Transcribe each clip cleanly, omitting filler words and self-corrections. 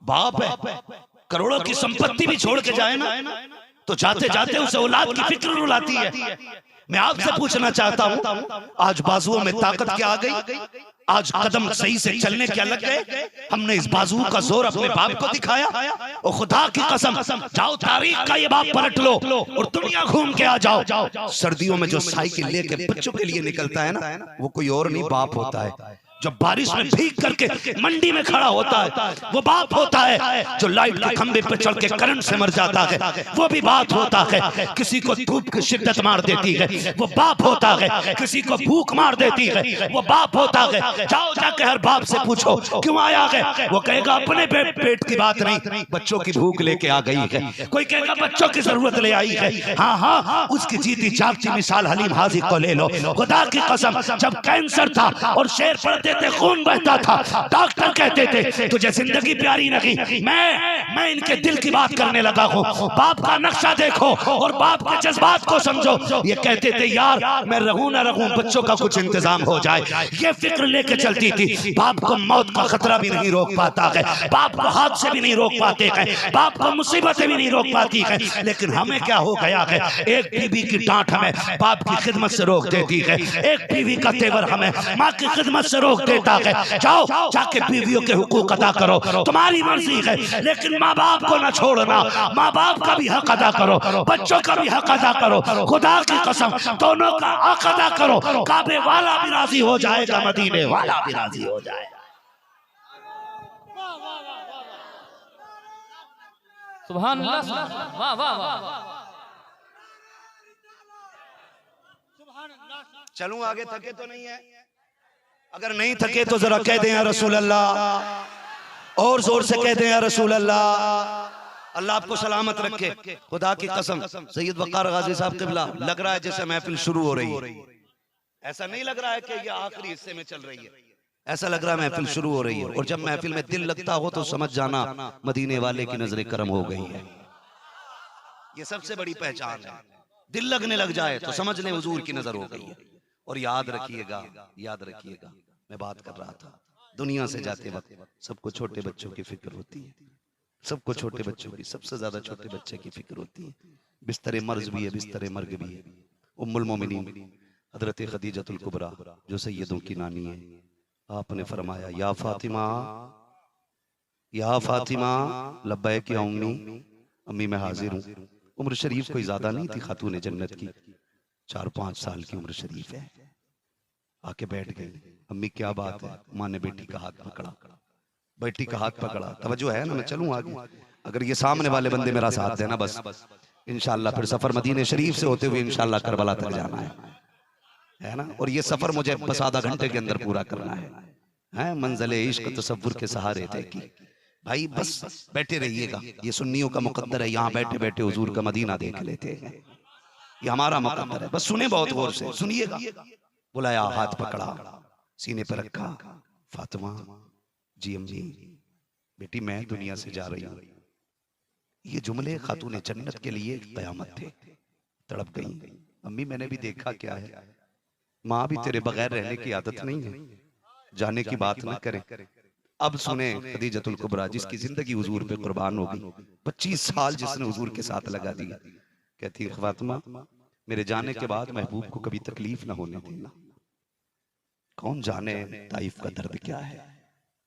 बाप है, करोड़ों की संपत्ति भी छोड़ के जाए ना तो जाते जाते उसे औलाद की फिक्र रुलाती है। मैं आपसे पूछना चाहता हूं, आज बाजुओं में ताकत क्या आ गई? आज कदम सही से चलने क्या लग गए? हमने इस बाजू का जोर अपने बाप को दिखाया। और खुदा की कसम, जाओ तारीख का ये बाप पलट लो और दुनिया घूम के आ जाओ। सर्दियों में जो साइकिल लेके बच्चों के लिए निकलता है ना, वो कोई और नहीं, बाप होता है। जब बारिश में भीग करके मंडी में खड़ा होता है, वो बाप होता है। जो लाइट के खंभे पे चढ़ के करंट से मर जाता है, वो भी बाप होता है। किसी को धूप की शिद्दत मार देती है, वो बाप होता है। किसी को भूख मार देती है, वो बाप होता है। जाओ जाके हर बाप से पूछो क्यों आया है, वो कहेगा अपने पेट की बात नहीं, बच्चों की भूख लेके आ गई है। कोई कहेगा बच्चों की जरूरत ले आई है। हाँ हाँ, उसकी जीती जागती मिसाल हलीम हाजी को ले लो। खुदा की कसम, जब कैंसर था और शेर पड़ते थे, खून बहता था, डॉक्टर कहते थे तुझे जिंदगी प्यारी नहीं। मैं इनके दिल की बात करने लगा हूँ। बाप का नक्शा देखो और बाप के जज्बात को समझो। ये कहते थे यार मैं रहूं ना रहूं, बच्चों का कुछ इंतजाम हो जाए। ये फिक्र लेके चलती थी। बाप को मौत का खतरा भी नहीं रोक पाता है, बाप को हादसे भी नहीं रोक पाते हैं, बाप को मुसीबतें भी नहीं रोक पाती है। लेकिन हमें क्या हो गया है, एक बीवी की डांट हमें बाप की खिदमत से रोक देती है, एक बीवी का तेवर हमें माँ की खिदमत से रोक देता है। जाओ जाके बीवियों के हुकूक अदा करो, तुम्हारी मर्जी है, लेकिन माँ बाप को ना छोड़ना। माँ बाप का भी हक अदा करो, बच्चों का भी हक अदा करो। खुदा की कसम, दोनों का हक अदा करो। काबे वाला भी राजी हो जाएगा, मदीने वाला भी राजी हो जाएगा। सुभान अल्लाह, वाह वाह वाह। चलूं आगे, थके तो नहीं है? अगर नहीं थके तो जरा कह दें या रसूल अल्लाह, और जोर से कह दें या रसूल अल्लाह। अल्लाह आपको सलामत रखे। खुदा की कसम, सैयद वक़ार गाजी साहब क़िबला, लग रहा है जैसे महफिल शुरू हो रही है। ऐसा नहीं लग रहा है कि ये आखिरी हिस्से में चल रही है, ऐसा लग रहा है महफिल शुरू हो रही है। और जब महफिल में दिल लगता हो तो समझ जाना मदीने वाले की नजर करम हो गई है। ये सबसे बड़ी पहचान है। दिल लगने लग जाए तो समझ लें हुजूर की नजर हो गई है। और याद रखिएगा, याद रखिएगा, मैं बात कर रहा था, दुनिया से जाते वक्त सबको छोटे बच्चों की फिक्र होती है। सबको छोटे बच्चों की, सबसे ज्यादा छोटे बच्चे की फिक्र होती है। बिस्तरे मर्ज भी है, बिस्तरे मर्ग भी है। उम्मुल मोमिनीन हजरत खदीजतुल कुबरा जो सैयदों की नानी है, आपने फरमाया या फातिमा, या फातिमा लब्बैक या उम्मी, अम्मी मैं हाजिर हूँ। उम्र शरीफ कोई ज्यादा नहीं थी खातून जन्नत की, 4-5 साल की उम्र शरीफ है। आके बैठ गई। अम्मी क्या बात है? माँ ने बेटी का हाथ पकड़ा, बेटी का हाथ पकड़ा। तवज्जो है ना? मैं चलूं आगे, अगर ये सामने वाले बंदे मेरा साथ देना बस, इंशाल्लाह फिर सफर मदीने शरीफ से होते हुए इंशाल्लाह करबला तक जाना है ना। और ये सफर मुझे बस आधा घंटे के अंदर पूरा करना है। मंज़िले इश्क तसव्वुर के सहारे थे कि भाई बस बैठे रहिएगा। ये सुन्नियों का मुकद्दर है, यहाँ बैठे बैठे हुजूर का मदीना देख लेते हैं। ये हमारा मुकद्दर है, बस सुने बहुत गौर से सुनिएगा। बुलाया, हाथ पकड़ा, सीने पर रखा। फातिमा जी अम्मी, बेटी मैं दुनिया से जा रही हूँ। ये जुमले खातून जन्नत के लिए कयामत थे। तड़प गई। अम्मी मैंने भी देखा क्या है, माँ भी तेरे बगैर रहने की आदत नहीं है, जाने की बात ना करे। अब सुने खदीजतुल कुबरा जिसकी जिंदगी हुजूर पे कुर्बान हो गई, 25 साल जिसने हुजूर के साथ लगा दी, कहती है फातिमा मेरे जाने के बाद महबूब को कभी तकलीफ ना होने देना। कौन जाने ताइफ का दर्द क्या है,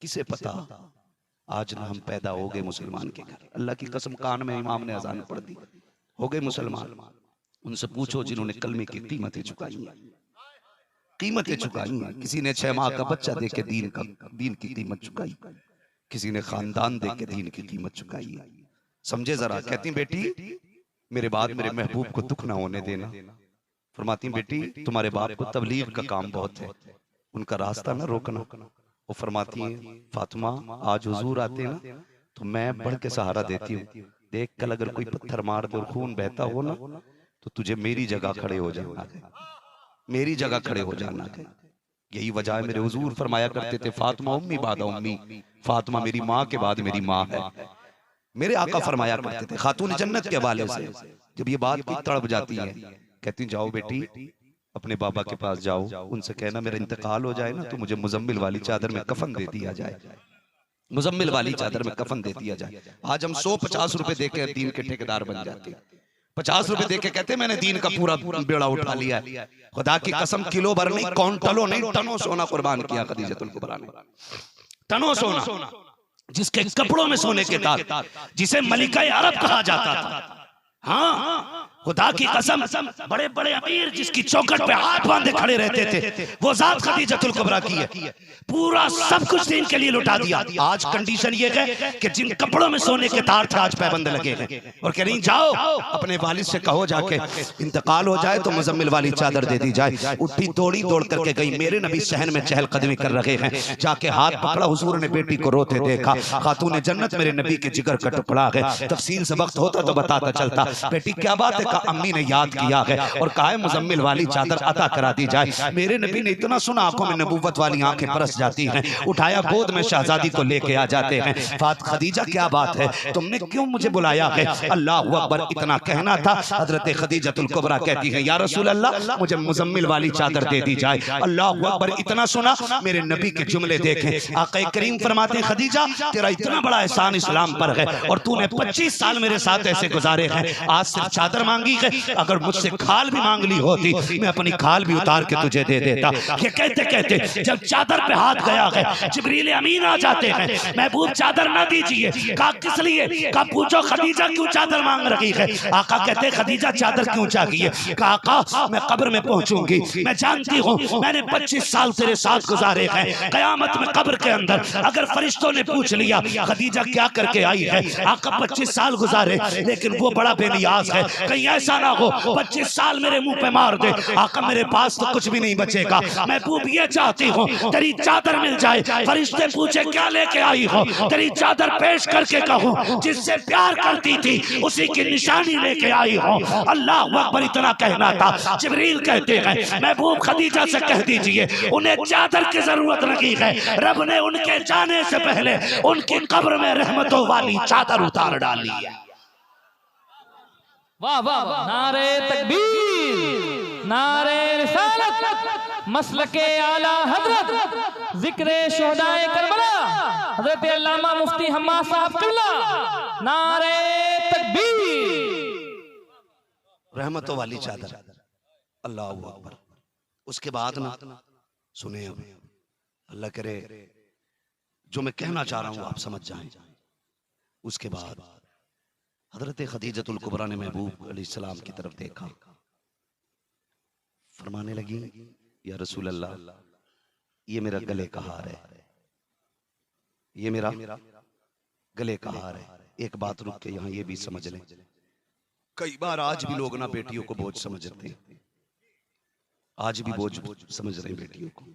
किसे पता। आज ना हम पैदा हो गए मुसलमान के घर, अल्लाह की कसम कान में इमाम ने अजान पढ़ दी, हो गए मुसलमान। उनसे पूछो जिन्होंने कलमे की कीमतें चुकाई हैं, कीमतें चुकाई हैं। किसी ने 6 माह का बच्चा दे के दीन की कीमत चुकाई, किसी ने खानदान दे के दीन की कीमत चुकाई है। समझे जरा। कहती बेटी मेरे बाद मेरे महबूब को दुख ना होने देना। फरमाती बेटी तुम्हारे बाप को तबलीग का काम बहुत है, उनका रास्ता ना रोकना। वो फरमाती है फातिमा आज हुजूर आते हैं ना तो मैं बढ़ के सहारा देती हूँ। देख कल अगर कोई पत्थर मार दे और खून बहता हो ना तो तुझे मेरी जगह खड़े हो जाना है, मेरी जगह खड़े हो जाना है। यही वजह है मेरे हुजूर फरमाया करते थे फातिमा उम्मी बाद उम्मी, फातिमा मेरी माँ के बाद मेरी माँ है। मेरे आका फरमाया करते थे खातून जन्नत के हवाले से। जब ये बात की तड़प जाती है, कहती जाओ बेटी अपने बाबा के पास जाओ, उनसे कहना मेरा इंतकाल हो जाए ना तो मुझे मुजम्मिल वाली चादर में कफन दे दिया जाए। मुजम्मिल वाली चादर में कफन दे दिया जाए। आज हम 150 रुपए देके दीन के ठेकेदार बन जाते हैं। 50 रुपए देके कहते मैंने दीन का पूरा बेड़ा उठा लिया है। खुदा की कसम किलो भर नहीं, क्विंटलों नहीं, टनों सोना कुर्बान किया खदीजतुल कुबरा ने। टनों सोना, जिसके कपड़ों में सोने के तार, जिसे मलिका अरब कहा जाता था। हाँ, खुदा की कसम, बड़े बड़े अमीर जिसकी चौखट पे हाथ बांधे खड़े रहते थे, वो जात खदीजतुल कुबरा की है। पूरा सब कुछ दीन के लिए लुटा दिया। आज कंडीशन ये है कि जिन कपड़ों में सोने के तार थे आज पैबंद लगे हैं और कह रही जाओ अपने वालिद से कहो जाके इंतकाल हो जाए तो मुजम्मिल वाली चादर दे दी जाए। उठी दौड़ी दौड़ करके गई, मेरे नबी सहन में चहलकदमी कर रहे हैं, जाके हाथ पकड़ा, हुजूर ने बेटी को रोते देखा। खातून जन्नत मेरे नबी के जिगर का टुकड़ा है। तफसील से वक्त होता तो बताता चलता। बेटी क्या बात है? कहा अम्मी ने याद किया है और कहा है मुजम्मिल वाली चादर अता करा दी जाए। मेरे नबी ने इतना सुना, आंखों में नबूवत वाली आंखें बरस जाती हैं। उठाया, गोद में शहजादी को लेके आ जाते हैं। फात खदीजा क्या बात है, तुमने क्यों मुझे बुलाया है? अल्लाह अकबर, इतना कहना था। हजरत खदीजतुल कुबरा कहती है या रसूल अल्लाह मुझे मुजम्मिल वाली चादर दे दी जाए। अल्लाह अकबर, इतना सुना, मेरे नबी के जुमले देखें। आका करीम फरमाते हैं खदीजा तेरा इतना बड़ा एहसान इस्लाम पर है और तूने 25 साल मेरे साथ ऐसे गुजारे हैं, आज सिर्फ चादर मांगी है, अगर मुझसे खाल भी मांग ली होती मैं अपनी खाल भी उतार के तुझे दे देता। ये कहते कहते जब चादर पे हाथ गया है, जिब्रील अमीन आ जाते हैं, महबूब चादर ना दीजिए। कहा किस लिए? कहा पूछो खदीजा क्यों चादर मांग रही है? आका कहते खदीजा चादर क्यों चाहिए? कहा आका मैं कब्र में पहुंचूंगी, मैं जानती हूँ मैंने 25 साल तेरे साथ गुजारे हैं, कयामत में कब्र के अंदर अगर फरिश्तों ने पूछ लिया खदीजा क्या करके आई है, आका 25 साल गुजारे लेकिन वो बड़ा बेनियाज है, कहीं ऐसा ना हो 25 साल मेरे मुंह पे मार दे। आका मेरे पास तो कुछ भी नहीं बचेगा, महबूब ये चाहती हूँ तेरी चादर मिल जाए, फरिश्ते पूछे क्या लेके आई हो, तेरी चादर पेश करके कहूँ जिससे प्यार करती थी उसी की निशानी लेके आई हो। अल्लाह अकबर, इतना कहना था। जिब्रील कहते हैं महबूब खदीजा से कह दीजिए उन्हें चादर की जरूरत नहीं है, रब ने उनके जाने से पहले उनकी कब्र में रहमतों वाली चादर उतार डाली है। वाह वाह वाह, नारे तकबीर, नारे रिसालत, मसलके आला हजरत, जिक्रे शोहदाए करबला, हजरत अल्लामा मुफ्ती हम्मा साहब किबला, नारे तकबीर। रहमतों वाली चादर, अल्लाह अकबर। उसके बाद ना सुने, अब अल्लाह करे जो मैं कहना चाह रहा हूं आप समझ जाएं। उसके बाद हजरत खदीजतुल कुबरा ने महबूब अलैहिस्सलाम की तरफ देखा, फरमाने लगी या रसूल अल्लाह ये मेरा गले का हार है, ये मेरा गले का हार है। एक बात रुक के यहाँ ये भी समझ लें, कई बार आज भी लोग ना बेटियों को बोझ समझते हैं, आज भी बोझ समझ रहे बेटियों को।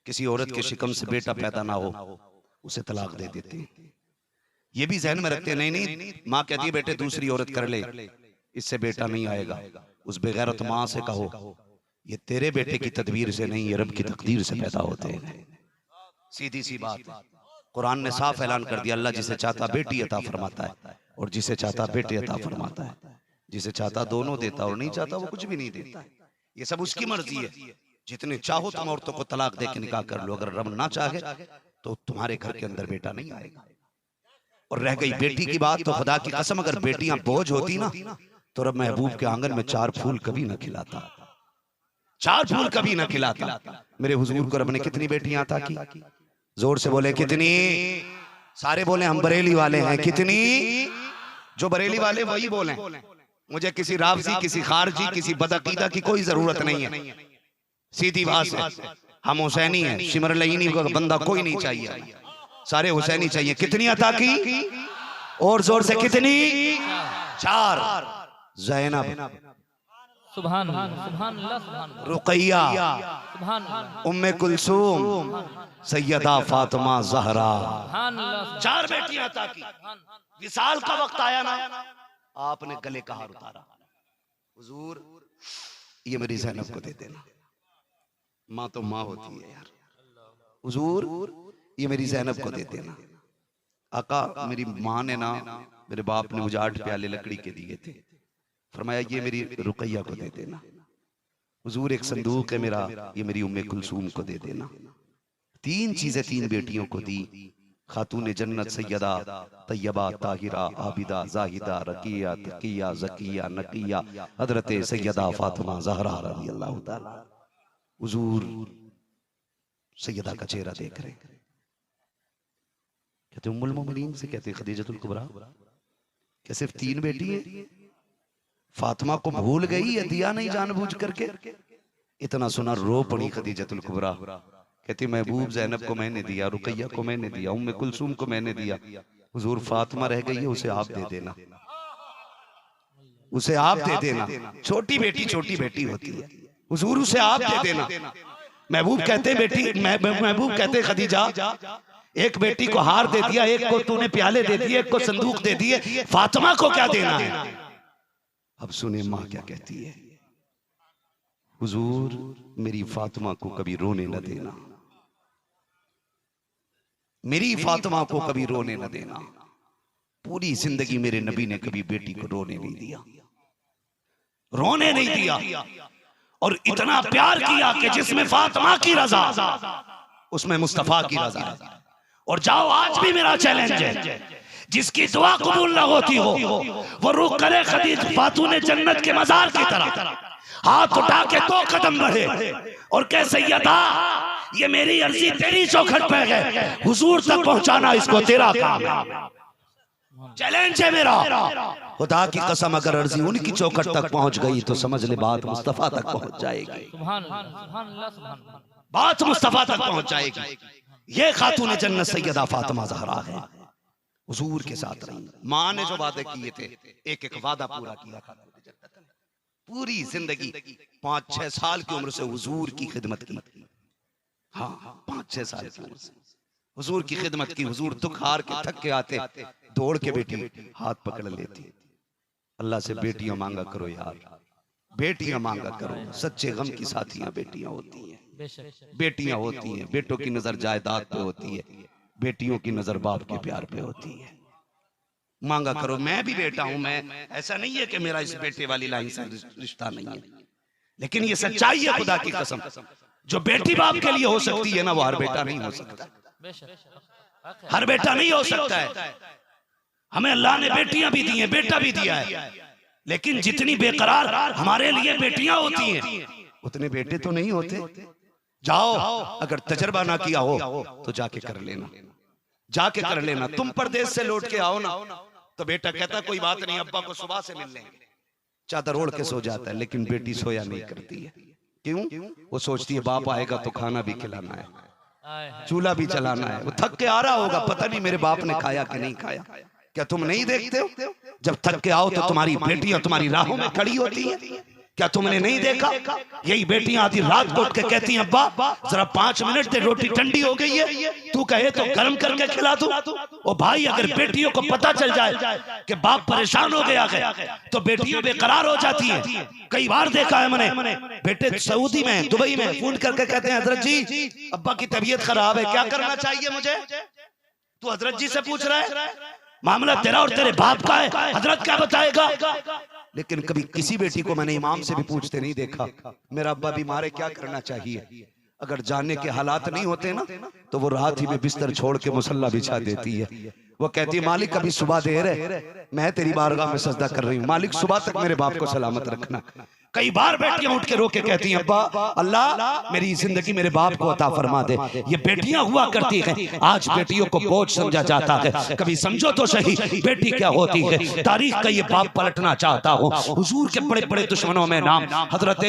किसी औरत के शिकम से बेटा पैदा ना हो उसे तलाक दे देते हैं। ये भी जहन में रखते हैं, नहीं नहीं माँ कहती है बेटे दूसरी औरत कर ले, इससे बेटा नहीं आएगा। उस बेगैरत माँ से कहो ये तेरे बेटे की तदबीर से नहीं, ये रब की तकदीर से पैदा होते हैं। सीधी सी बात, कुरान ने साफ ऐलान कर दिया, अल्लाह जिसे चाहता बेटी अता फरमाता है और जिसे चाहता बेटे अता फरमाता है। जिसे चाहता दोनों देता और नहीं चाहता वो कुछ भी नहीं देता। ये सब उसकी मर्जी है। जितने चाहो तुम औरतों को तलाक दे के निकाह कर लो, अगर रब ना चाहे तो तुम्हारे घर के अंदर बेटा नहीं आएगा। और रह गई बेटी की बात, तो खुदा की कसम अगर बेटियां बोझ होती ना तो रब महबूब के आंगन में 4 फूल कभी ना खिलाता, 4 फूल कभी ना खिलाता। मेरे हुजूर को रब ने कितनी बेटियां अता की? जोर से बोले कितनी? सारे बोले हम बरेली वाले हैं, कितनी? जो बरेली वाले वही बोले। मुझे किसी रावजी, किसी खारजी, किसी बदअकीदा की कोई जरूरत नहीं है। सीधी बात है, हम हुसैनी हैं, शिमरलईनी का बंदा कोई नहीं चाहिए, सारे हुसैनी चाहिए। कितनी अता की? और जोर से कितनी? 4। ज़ैनब, सुभान अल्लाह, सुभान अल्लाह, सुभान अल्लाह, रुकैया, सुभान अल्लाह, उम्मे कुलसूम, सैयदा फातिमा ज़हरा, सुभान अल्लाह, 4 बेटियां अता की। विसाल का वक्त आया ना, आपने गले का हार उतारा। हुजूर ये मेरी ज़ैनब को दे देना। माँ तो माँ होती है यार। हुजूर ये मेरी ज़ैनब को दे देना। आका मेरी माँ ने ना, मेरे बाप ने मुझे 8 प्याले लकड़ी के दिए थे, फरमाया ये मेरी रुकैया को दे देना। हुजूर एक संदूक है मेरा, ये मेरी उम्मे कुलसूम को दे देना। 3 चीजें 3 बेटियों को दी। खातून जन्नत सैयदा तैयबा ताहिरा आबिदा जाहिदा रकिया तकिया जकिया नकिया हजरत सैयदा फातिमा ज़हरा रज़ी अल्लाह ताला। हुजूर सैयदा का चेहरा देख रहे, कहते उम्मुल मोमिनीन से कहते खदीजतुल कुबरा, क्या सिर्फ 3 बेटी हैं? फातिमा को भूल गई है, दिया नहीं जानबूझ करके? इतना सुना रो पड़ी खदीजतुल कुबरा, कहती महबूब ज़ैनब को मैंने दिया, रुकैया को मैंने दिया, उम्मे कुलसूम को मैंने दिया, हुजूर फातिमा रह गई है, उसे आप दे देना, उसे आप दे देना। छोटी बेटी होती है, हुजूर उसे आप दे देना। महबूब कहते बेटी, महबूब कहते खदीजा, एक बेटी को हार दे दिया, एक को तूने प्याले दे दिए, एक को संदूक दे दिए, फातिमा को क्या देना है? अब सुने मां क्या कहती है, हुजूर मेरी फातिमा को कभी रोने न देना, मेरी फातिमा को कभी रोने न देना। पूरी जिंदगी मेरे नबी ने कभी बेटी को रोने नहीं दिया, रोने नहीं दिया, और इतना प्यार किया कि जिसमें फातिमा की रजा उसमें मुस्तफा की रजा। और जाओ, आज भी मेरा चैलेंज है, जिसकी दुआ कबूल ना होती हो वो रुख करे खदीज खातून जन्नत के मजार की तरह, हाथ उठा के 2 कदम बढ़े और कह सैयदा ये मेरी अर्जी तेरी चौखट पे है, हुजूर तक पहुंचाना इसको तेरा काम है। चैलेंज है मेरा, खुदा की कसम अगर अर्जी उनकी चौखट तक पहुंच गई तो समझ ले बात मुस्तफा तक पहुंच जाएगी, बात मुस्तफा तक पहुंच जाएगी। ये खातून जन्नत सैयदा फातिमा ज़हरा है, हुजूर के साथ रही। मां ने जो वादे किए थे, एक एक वादा पूरा किया। पूरी जिंदगी 5-6 साल की उम्र से हुजूर की खिदमत की। हाँ, 5-6 साल की उम्र से हुजूर की खिदमत की। हुजूर दुख हार के थक के आते, दौड़ के बेटी हाथ पकड़ लेती, अल्लाह से बेटियां मांगा करो यार, बेटियां मांगा करो। सच्चे गम की साथियां बेटियां होती हैं, बेटियां होती हैं। बेटों की नजर जायदाद पे होती है, बेटियों की नजर बाप के प्यार पे होती है। मांगा करो। मैं भी बेटा हूं, मैं ऐसा नहीं है कि मेरा इस बेटे वाली लाइन से रिश्ता नहीं है, लेकिन ये सच्चाई है खुदा की कसम। जो बेटी बाप के लिए हो सकती है ना, वो हर बेटा नहीं हो सकता, हर बेटा नहीं हो सकता है। हमें अल्लाह ने बेटियां भी दी हैं, बेटा भी दिया है, लेकिन जितनी बेकरार हमारे लिए बेटियां होती हैं उतने बेटे तो नहीं होते। जाओ, अगर तजर्बा ना किया हो तो जाके कर लेना, जाके कर लेना। तुम परदेश से लौट के आओ ना, तो बेटा कहता कोई बात नहीं, अब्बा को सुबह से मिल लेंगे, चादर ओढ़ के सो जाता है। लेकिन बेटी सोया नहीं करती है। क्यों? वो सोचती है बाप आएगा तो खाना भी खिलाना है, चूल्हा भी चलाना है। वो थक के आ रहा होगा, पता नहीं मेरे बाप ने खाया कि नहीं खाया। क्या तुम नहीं देखते हो जब थक के आओ तो तुम्हारी बेटियां तुम्हारी राहों में खड़ी होती हैं? क्या तुमने नहीं देखा? यही बेटियां आधी रात को उठ के कहती हैं अब्बा जरा 5 मिनट दे, रोटी ठंडी हो गई है, तू कहे तो गर्म करके खिला दूं। ओ भाई, अगर बेटियों को पता चल जाए कि बाप परेशान हो गया है तो बेटियां बेकरार हो जाती हैं। कई बार देखा है मैंने, बेटे सऊदी में, दुबई में फोन करके कहते हैं हजरत जी अब्बा की तबीयत खराब है, क्या करना चाहिए मुझे? तू हजरत जी से पूछ रहा है? मामला तेरा और तेरे बाप का है, हजरत क्या बताएगा? लेकिन कभी किसी बेटी को मैंने इमाम से भी पूछते नहीं देखा, मेरा अब्बा बीमार है, क्या करना चाहिए? अगर जानने के हालात नहीं होते ना, तो वो रात ही में बिस्तर छोड़ के मुसल्ला बिछा देती है। वो कहती है मालिक अभी सुबह देर है, मैं तेरी बारगाह में सजदा कर रही हूँ, मालिक सुबह तक मेरे बाप को सलामत रखना। कई बार बेटियां उठ के रो के कहती हैं अब्बा अल्लाह मेरी जिंदगी मेरे बाप को अता फरमा दे। ये बेटियां हुआ करती हैं, आज बेटियों को बोझ समझा जाता है। कभी समझो तो सही बेटी क्या होती है। तारीख का ये बाप पलटना चाहता हूँ। हुजूर के बड़े बड़े दुश्मनों में नाम हजरत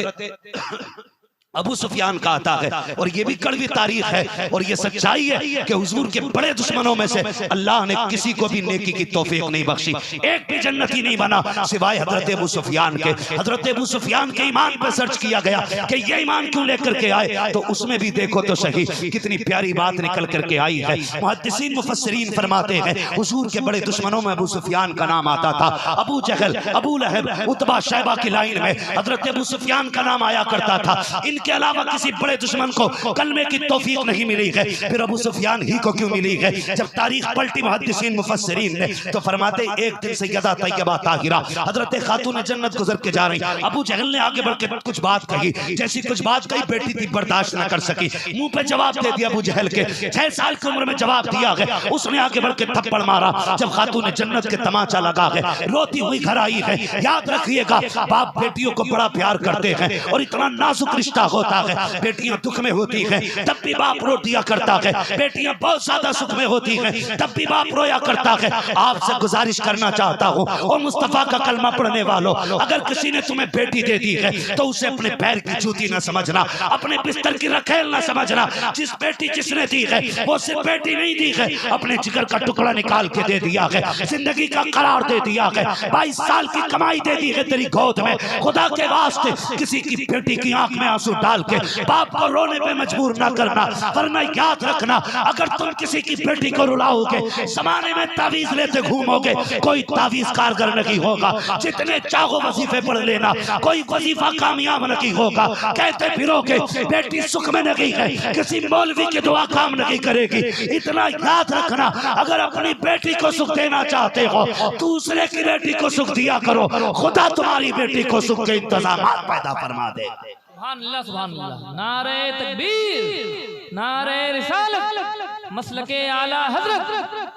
अबू सुफियान का आता है, और ये भी कड़वी तारीख है और ये सच्चाई है कि हुजूर के बड़े दुश्मनों में से अल्लाह ने किसी को भी नेकी की तौफीक नहीं बख्शी, एक भी जन्नती नहीं बना सिवाय हजरत अबू सुफियान के। हजरत अबू सुफियान के ईमान पर सर्च किया गया कि ये ईमान क्यों लेकर के आए, तो उसमें भी देखो तो सही कितनी प्यारी बात निकल करके आई है। मुहद्दिसीन मुफस्सिरीन फरमाते हैं हुजूर के बड़े दुश्मनों में अबू सुफियान का नाम आता था। अबू जहल, अबू लहब, उतबा, शैबा की लाइन में हजरत अबू सुफियान का नाम आया करता था। इनके अलावा किसी बड़े दुश्मन को कलमे की तौफीक नहीं मिली है, फिर अबू सुफियान ही को क्यों मिली है? जब तारीख पलटी मुहद्दिसीन मुफस्सिरीन ने तो फरमाते एक दिन सैयदा तैयबा ताहिरा हजरत खातून जन्नत गुजर के जा रही, अबू जहल ने आगे बढ़ के कुछ बात कही, जैसी कुछ बात कही बेटी थी बर्दाश्त न कर सकी, मुंह पे जवाब दे दिया अबू जहल के, 6 साल की उम्र में जवाब दिया है। उसने आगे बढ़ के थप्पड़ मारा, जब खातून जन्नत के तमाचा लगा है, रोती हुई घर आई है। याद रखिएगा बाप बेटियों को बड़ा प्यार करते हैं और इतना नाजुक रिश्ता होता है, बेटियां दुख में होती हैं तब भी बाप रो दिया करता है, बेटियां बहुत ज्यादा सुख में होती हैं तब भी बाप रोया करता है। आपसे गुजारिश करना चाहता हूँ और मुस्तफा का कलमा पढ़ने वालों, अगर किसी ने तुम्हें बेटी दे दी है तो उसे अपने पैर की जूती न समझना, अपने बिस्तर की रखेल न समझना। जिस बेटी जिसने दी है वो सिर्फ बेटी नहीं दी है, अपने जिगर का टुकड़ा निकाल के दे दिया है, जिंदगी का करार दे दिया है, 22 साल की कमाई दे दी है तेरी गोद में। खुदा के वास्ते किसी की बेटी की आंख में आंसू डाल के बाप को रोने पे मजबूर ना करना, वरना याद रखना अगर तुम किसी की बेटी को रुलाओगे, जमाने में तावीज लेते घूमोगे, कोई तावीज कारगर नहीं होगा। जितने चाहो वजीफे पढ़ लेना, कोई वजीफा कामयाब नहीं होगा। कहते फिरोगे बेटी सुख में नहीं है, किसी मौलवी की दुआ काम नहीं करेगी। इतना याद रखना, अगर अपनी बेटी को सुख देना चाहते हो दूसरे की बेटी को सुख दिया करो, खुदा तुम्हारी बेटी को सुख के इंतजाम पैदा फरमा दे। सुभान अल्लाह, सुभान अल्लाह। नारे तकबीर, नारे रिसालत, मसलके आला हजरत,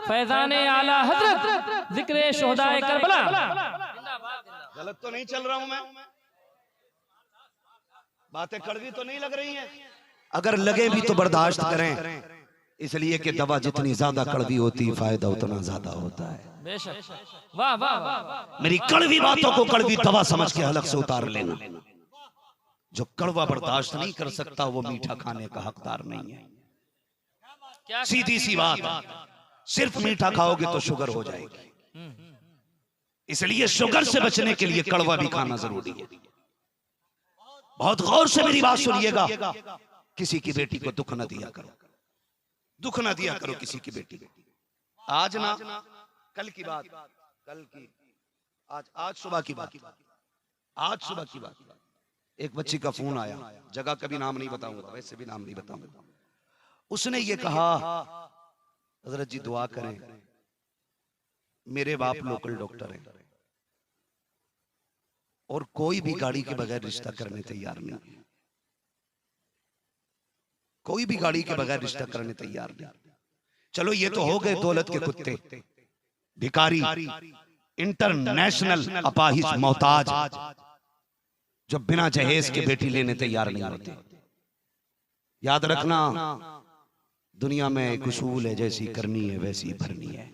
फैजाने आला हजरत, जिक्रे शोहदाए करबला। गलत तो नहीं चल रहा हूं मैं? बातें कड़वी तो नहीं लग रही हैं? अगर लगे भी तो बर्दाश्त करें, इसलिए कि दवा जितनी ज्यादा कड़वी होती है फायदा उतना ज्यादा होता है। बेशक, वाह वाह वाह। मेरी कड़वी बातों को कड़वी दवा समझ के हलक से उतार लेना। जो कड़वा बर्दाश्त नहीं कर सकता वो मीठा खाने का हकदार नहीं है। सीधी सी बात, सिर्फ मीठा खाओगे तो शुगर हो जाएगी, इसलिए शुगर से बचने के लिए कड़वा भी खाना जरूरी है। बहुत गौर से मेरी बात सुनिएगा, किसी की बेटी को दुख न दिया करो, दुख न दिया करो किसी की बेटी को। आज ना कल की बात, कल की आज सुबह की बात, आज सुबह की बात, एक बच्ची का फोन आया, जगह का भी नाम नहीं बताऊंगा, वैसे भी नाम नहीं बताऊंगा। उसने ये कहा हजरत जी दुआ करें, मेरे बाप लोकल डॉक्टर हैं और कोई भी गाड़ी के बगैर रिश्ता करने तैयार नहीं, कोई भी गाड़ी के बगैर रिश्ता करने तैयार नहीं। चलो ये तो हो गए दौलत के कुत्ते, भिखारी, इंटरनेशनल अपाहिज मोहताज, जो बिना जहेज के बेटी लेने तैयार नहीं होते। याद रखना दुनिया में एक उसूल है, जैसी करनी है वैसी भरनी है।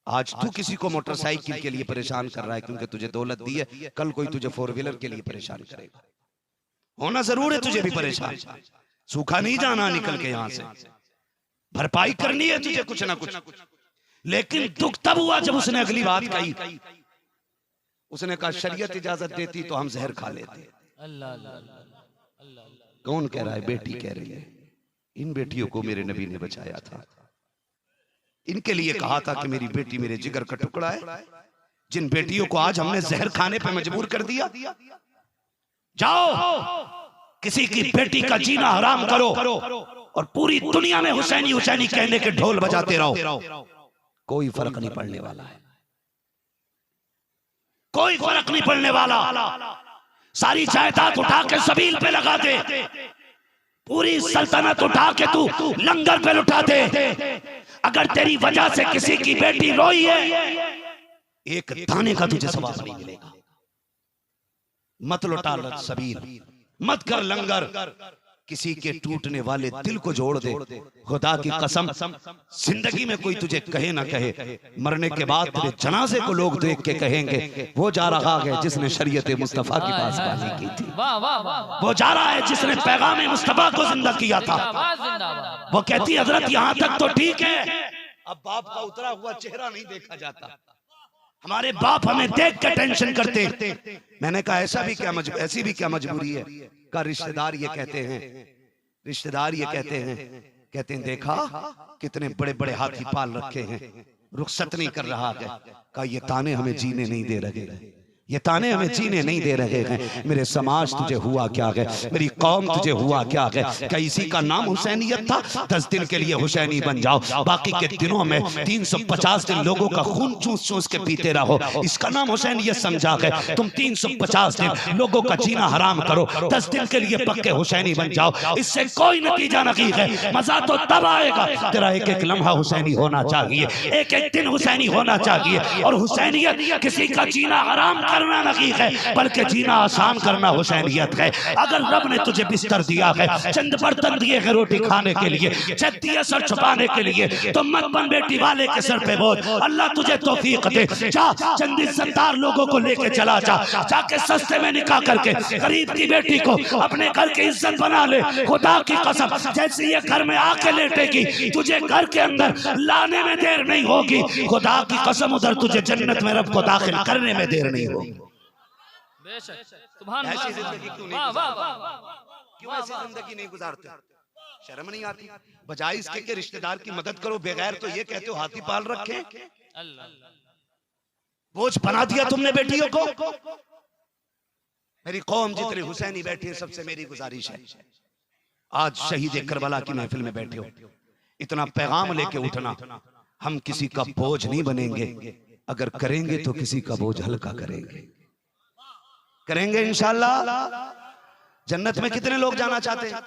आज तू किसी को मोटरसाइकिल के लिए परेशान कर रहा है क्योंकि तुझे दौलत दी है, कल कोई तुझे 4 व्हीलर के लिए परेशान करेगा। होना जरूर है तुझे भी परेशान, सूखा नहीं जाना निकल के यहां से, भरपाई करनी है तुझे कुछ ना कुछ। लेकिन दुख तब हुआ जब उसने अगली बात कही, उसने कहा शरीयत इजाजत देती तो हम जहर खा लेते। अल्लाह अल्लाह अल्लाह। कौन कह रहा है? बेटी कह रही है। इन बेटियों को मेरे नबी ने बचाया था, इनके लिए कहा था कि मेरी बेटी मेरे जिगर का टुकड़ा है। जिन बेटियों को आज हमने जहर खाने पे मजबूर कर दिया, जाओ किसी की बेटी का जीना हराम करो और पूरी दुनिया में हुसैनी हुसैनी कहने के ढोल बजाते रहो, कोई फर्क नहीं पड़ने वाला है, कोई फर्क नहीं पड़ने वाला। सारी जायदाद उठा के सबील पे लगा दे, पूरी सल्तनत उठा के तू लंगर पे लुटा दे, अगर तेरी वजह से किसी की बेटी रोई है एक दाने का तुझे सवाब नहीं मिलेगा। मत लुटा सबील, मत कर लंगर, किसी के टूटने वाले दिल को जोड़ दे। खुदा की कसम, जिंदगी में कोई तुझे कहे ना कहे, मरने के बाद तेरे जनाजे को लोग देख के कहेंगे वो जा रहा है जिसने शरीयत मुस्तफा की पासबानी की थी, वो जा रहा है जिसने पैगाम मुस्तफा को जिंदा किया था। वो कहती हजरत यहाँ तक तो ठीक है, अब बाप का उतरा हुआ चेहरा नहीं देखा जाता। हमारे बाप हमें देख के टेंशन करते। मैंने कहा ऐसा भी क्या ऐसी भी क्या मजबूरी है? का रिश्तेदार ये कहते हैं, रिश्तेदार ये कहते हैं देखा कितने बड़े बड़े हाथी पाल रखे हैं, रुखसत नहीं कर रहा है। का ये ताने हमें जीने नहीं दे रहे, ये ताने हमें जीने नहीं दे रहे हैं। मेरे समाज तुझे हुआ क्या है, मेरी कौम तुझे हुआ क्या है। क्या इसी का नाम हुसैनियत था? 10 दिन के लिए हुसैनी बन जाओ, बाकी के दिनों में 350 दिन लोगों का खून चूस चूस के पीते रहो, इसका नाम हुसैनियत समझा है। तुम 350 दिन लोगों का जीना हराम करो, 10 दिन के लिए पक्के हुसैनी बन जाओ, इससे कोई नतीजा नहीं है। मजा तो तब आएगा तेरा एक एक लम्हा हुसैनी होना चाहिए, एक एक दिन हुसैनी होना चाहिए। और हुसैनियत किसी का जीना हराम करना नहीं है, बल्कि जीना आसान करना हुसैनियत है। अगर रब ने तुझे बिस्तर दिया है, चंद बर्तन दिए हैं रोटी खाने के लिए, छत दिया सर छुपाने के लिए, तो मत बन बेटी वाले के सर पे बोझ। अल्लाह तुझे तौफीक दे, जा चंद इज्जतदार लोगों को लेके चला जा, जाके सस्ते में निकाह करके गरीब की बेटी को अपने घर की इज्जत बना ले। खुदा की कसम, जैसे ये घर में आके लेटेगी, तुझे घर के अंदर लाने में देर नहीं होगी। खुदा की कसम, उधर तुझे जन्नत में रब को दाखिल करने में देर नहीं होगी। सुभान ऐसी अल्लाह। जिंदगी क्यों नहीं वाह, वाह, गुजारते? वाह, क्यों ऐसी जिंदगी नहीं गुजारते? शर्म नहीं आती? बजाय इसके कि रिश्तेदार की मदद करो, बगैर तो ये कहते हो हाथी पाल रखे। अल्लाह। बोझ बना दिया तुमने बेटियों को। मेरी कौम जितने हुसैनी बैठी है, सबसे मेरी गुजारिश है, आज शहीद करबला की महफिल में बैठे हो, इतना पैगाम लेके उठना। हम किसी का बोझ नहीं बनेंगे, अगर करेंगे तो किसी का बोझ हल्का करेंगे, करेंगे इंशाअल्लाह। जन्नत में कितने लोग जाना चाहते हैं?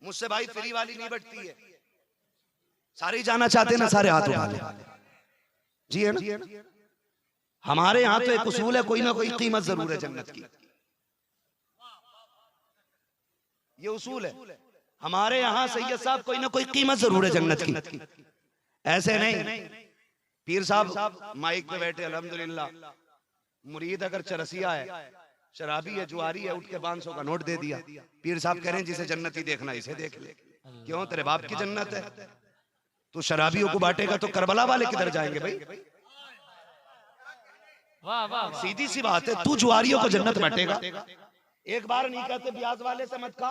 मुझसे भाई फ्री वाली नहीं बैठती है, सारे ही जाना चाहते हैं ना, सारे हाथ उठा ले। जी है ना? हमारे यहाँ तो एक उसूल है, कोई ना कोई कीमत जरूर है जन्नत की। ये उसूल है हमारे यहाँ, सैयद साहब, कोई ना कोई कीमत जरूर है जन्नत की। ऐसे नहीं पीर साहब माइक पे बैठे अल्हम्दुलिल्लाह, मुरीद अगर चरसिया है, शराबी है, जुआरी है, उठ के 500 का नोट दे दिया, पीर साहब कह रहे हैं जिसे जन्नती देखना इसे देख ले। क्यों? तेरे बाप की जन्नत है। तू शराबियों को बांटेगा तो करबला वाले किधर जाएंगे भाई? वाह, वाह, वाह। सीधी सी बात है, तू जुआरियों को जन्नत बांटेगा। एक बार नहीं कहते ब्याज वाले से मत खा,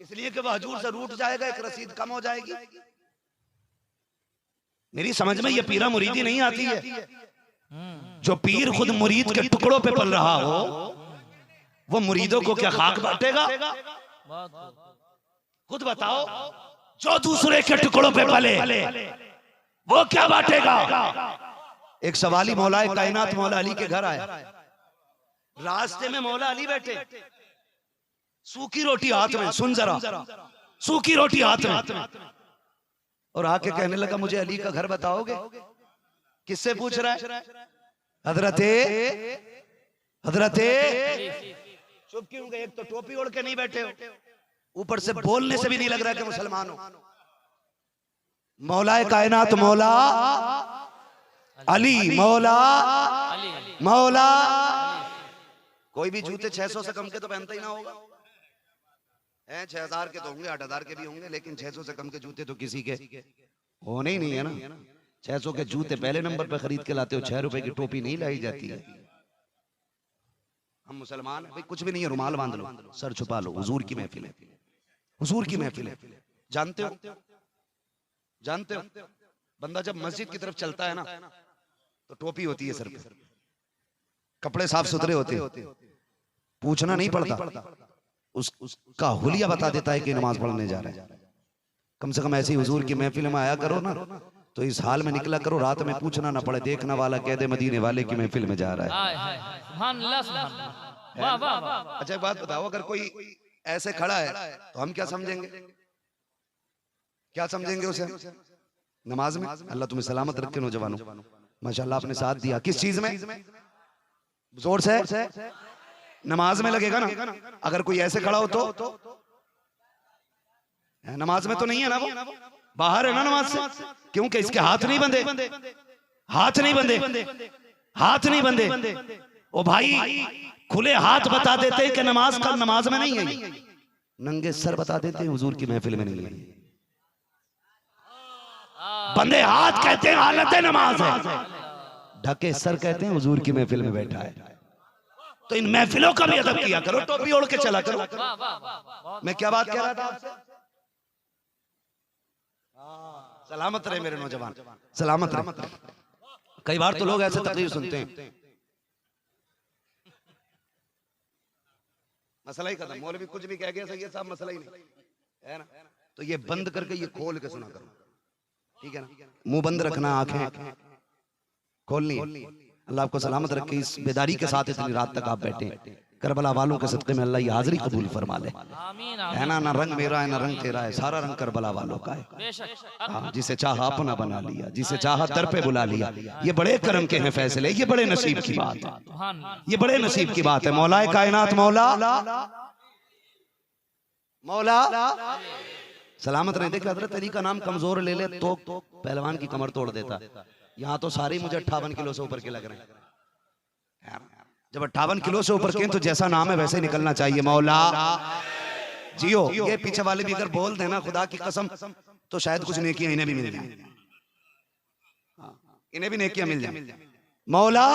इसलिए कि वह हजूर से रूठ जाएगा, एक रसीद कम हो जाएगी। मेरी समझ में ये पीरा मुरीदी नहीं आती है। जो पीर खुद मुरीद के टुकड़ों पे पल रहा हो, वो मुरीदों को क्या खाक बांटेगा? खुद बताओ, जो दूसरे के टुकड़ों पे पले वो क्या बांटेगा? एक सवाली मौलाए कायनात मौला अली के घर आया, रास्ते में मौला अली बैठे, सूखी रोटी हाथ में, सुन जरा, सूखी रोटी हाथ में, और आके कहने लगा मुझे अली का घर बताओगे? किससे पूछ रहा है? हजरते हजरते। चुप क्यों गए? एक तो टोपी ओढ़ के नहीं बैठे हो, ऊपर से बोलने से भी नहीं लग रहा कि मुसलमान हो। मौलाए कायनात मौला अली, मौला मौला। कोई भी जूते 600 से कम के तो पहनता ही ना होगा, 6000 के तो होंगे, 8000 के भी होंगे, लेकिन 600 से कम के जूते तो किसी के होने ही नहीं है ना। 600 के जूते पहले नंबर पे खरीद के लाते हो, 6 रुपए की टोपी नहीं लाई जाती है। हम मुसलमान भाई, कुछ भी नहीं है, रुमाल बांध लो, सर छुपा लो, हुजूर की महफिल है, हुजूर की महफिल है। जानते हो, जानते हो, बंदा जब मस्जिद की तरफ चलता है ना, तो टोपी होती है सर पे, कपड़े साफ सुथरे होते हैं, पूछना नहीं पड़ता, उसका हुलिया बता देता है कि नमाज पढ़ने जा रहा है। कम से कम ऐसी हुजूर की महफिल में आया करो ना, तो इस हाल में निकला करो, रात में पूछना ना पड़े, देखना वाला कह दे मदीने वाले की महफिल में जा रहा है। सुभान अल्लाह, सुभान अल्लाह। वाह, वाह, वाह। अच्छा एक बात बताओ, अगर कोई ऐसे खड़ा है तो हम क्या समझेंगे? क्या समझेंगे उसे? नमाज में। अल्लाह तुम्हें सलामत रखे नौजवानों, माशाल्लाह आपने साथ दिया। किस चीज में? जोर से नमाज में लगेगा ना। अगर कोई ऐसे खड़ा हो तो नमाज में तो नहीं है ना, वो बाहर है ना नमाज से, क्योंकि इसके हाथ नहीं बंधे, हाथ नहीं बंधे, हाथ नहीं बंधे। ओ भाई, खुले हाथ बता देते कि नमाज का नमाज में नहीं है, नंगे सर बता देते हैं हुजूर की महफिल में नहीं है। बंदे हाथ कहते हैं हालत नमाज है, ढके सर कहते हैं हुजूर की महफिल में बैठा है। तो इन महफिलों का भी अदब किया करो, टोपी ओढ़ के चला करो। मैं क्या बात कह रहा था आपसे? सलामत रहे मेरे नौजवान, सलामत रहे। कई बार तो लोग ऐसे तकरीर सुनते हैं, मसला ही खत्म। मौलवी कुछ भी कह गया सैयद साहब, मसला ही नहीं है ना। तो ये बंद करके ये खोल के सुना करो, ठीक है ना। मुंह बंद रखना, आंखें खोलनी है। अल्लाह आपको सलामत रखे। इस बेदारी के साथ इतनी रात तक आप बैठे हैं। करबला वालों के सदक़े में अल्लाह ये हाज़िरी कबूल फरमा ले, आमीन है ना। ना रंग मेरा है ना रंग तेरा है, सारा रंग करबला वालों का है। बेशक। हाँ, जिसे चाहा अपना बना लिया, जिसे चाहा दर पे बुला लिया। ये बड़े करम के हैं फैसले, ये बड़े नसीब की बात है, सुभान अल्लाह। ये बड़े नसीब की बात है। मौलाए कायनात मौला मौला सलामत रहे। देखिए हजरत अली का नाम कमजोर ले ले तो पहलवान की कमर तोड़ देता। यहाँ तो सारे मुझे 58 किलो से ऊपर के लग रहे हैं। जब 58 किलो से ऊपर के तो जैसा नाम है वैसे ही निकलना चाहिए। मौला जियो। ये पीछे वाले भी अगर बोल देना खुदा की कसम तो शायद कुछ नेकियां इन्हें भी मिल जाए, इन्हें भी नेकियां मिल जाए। मौला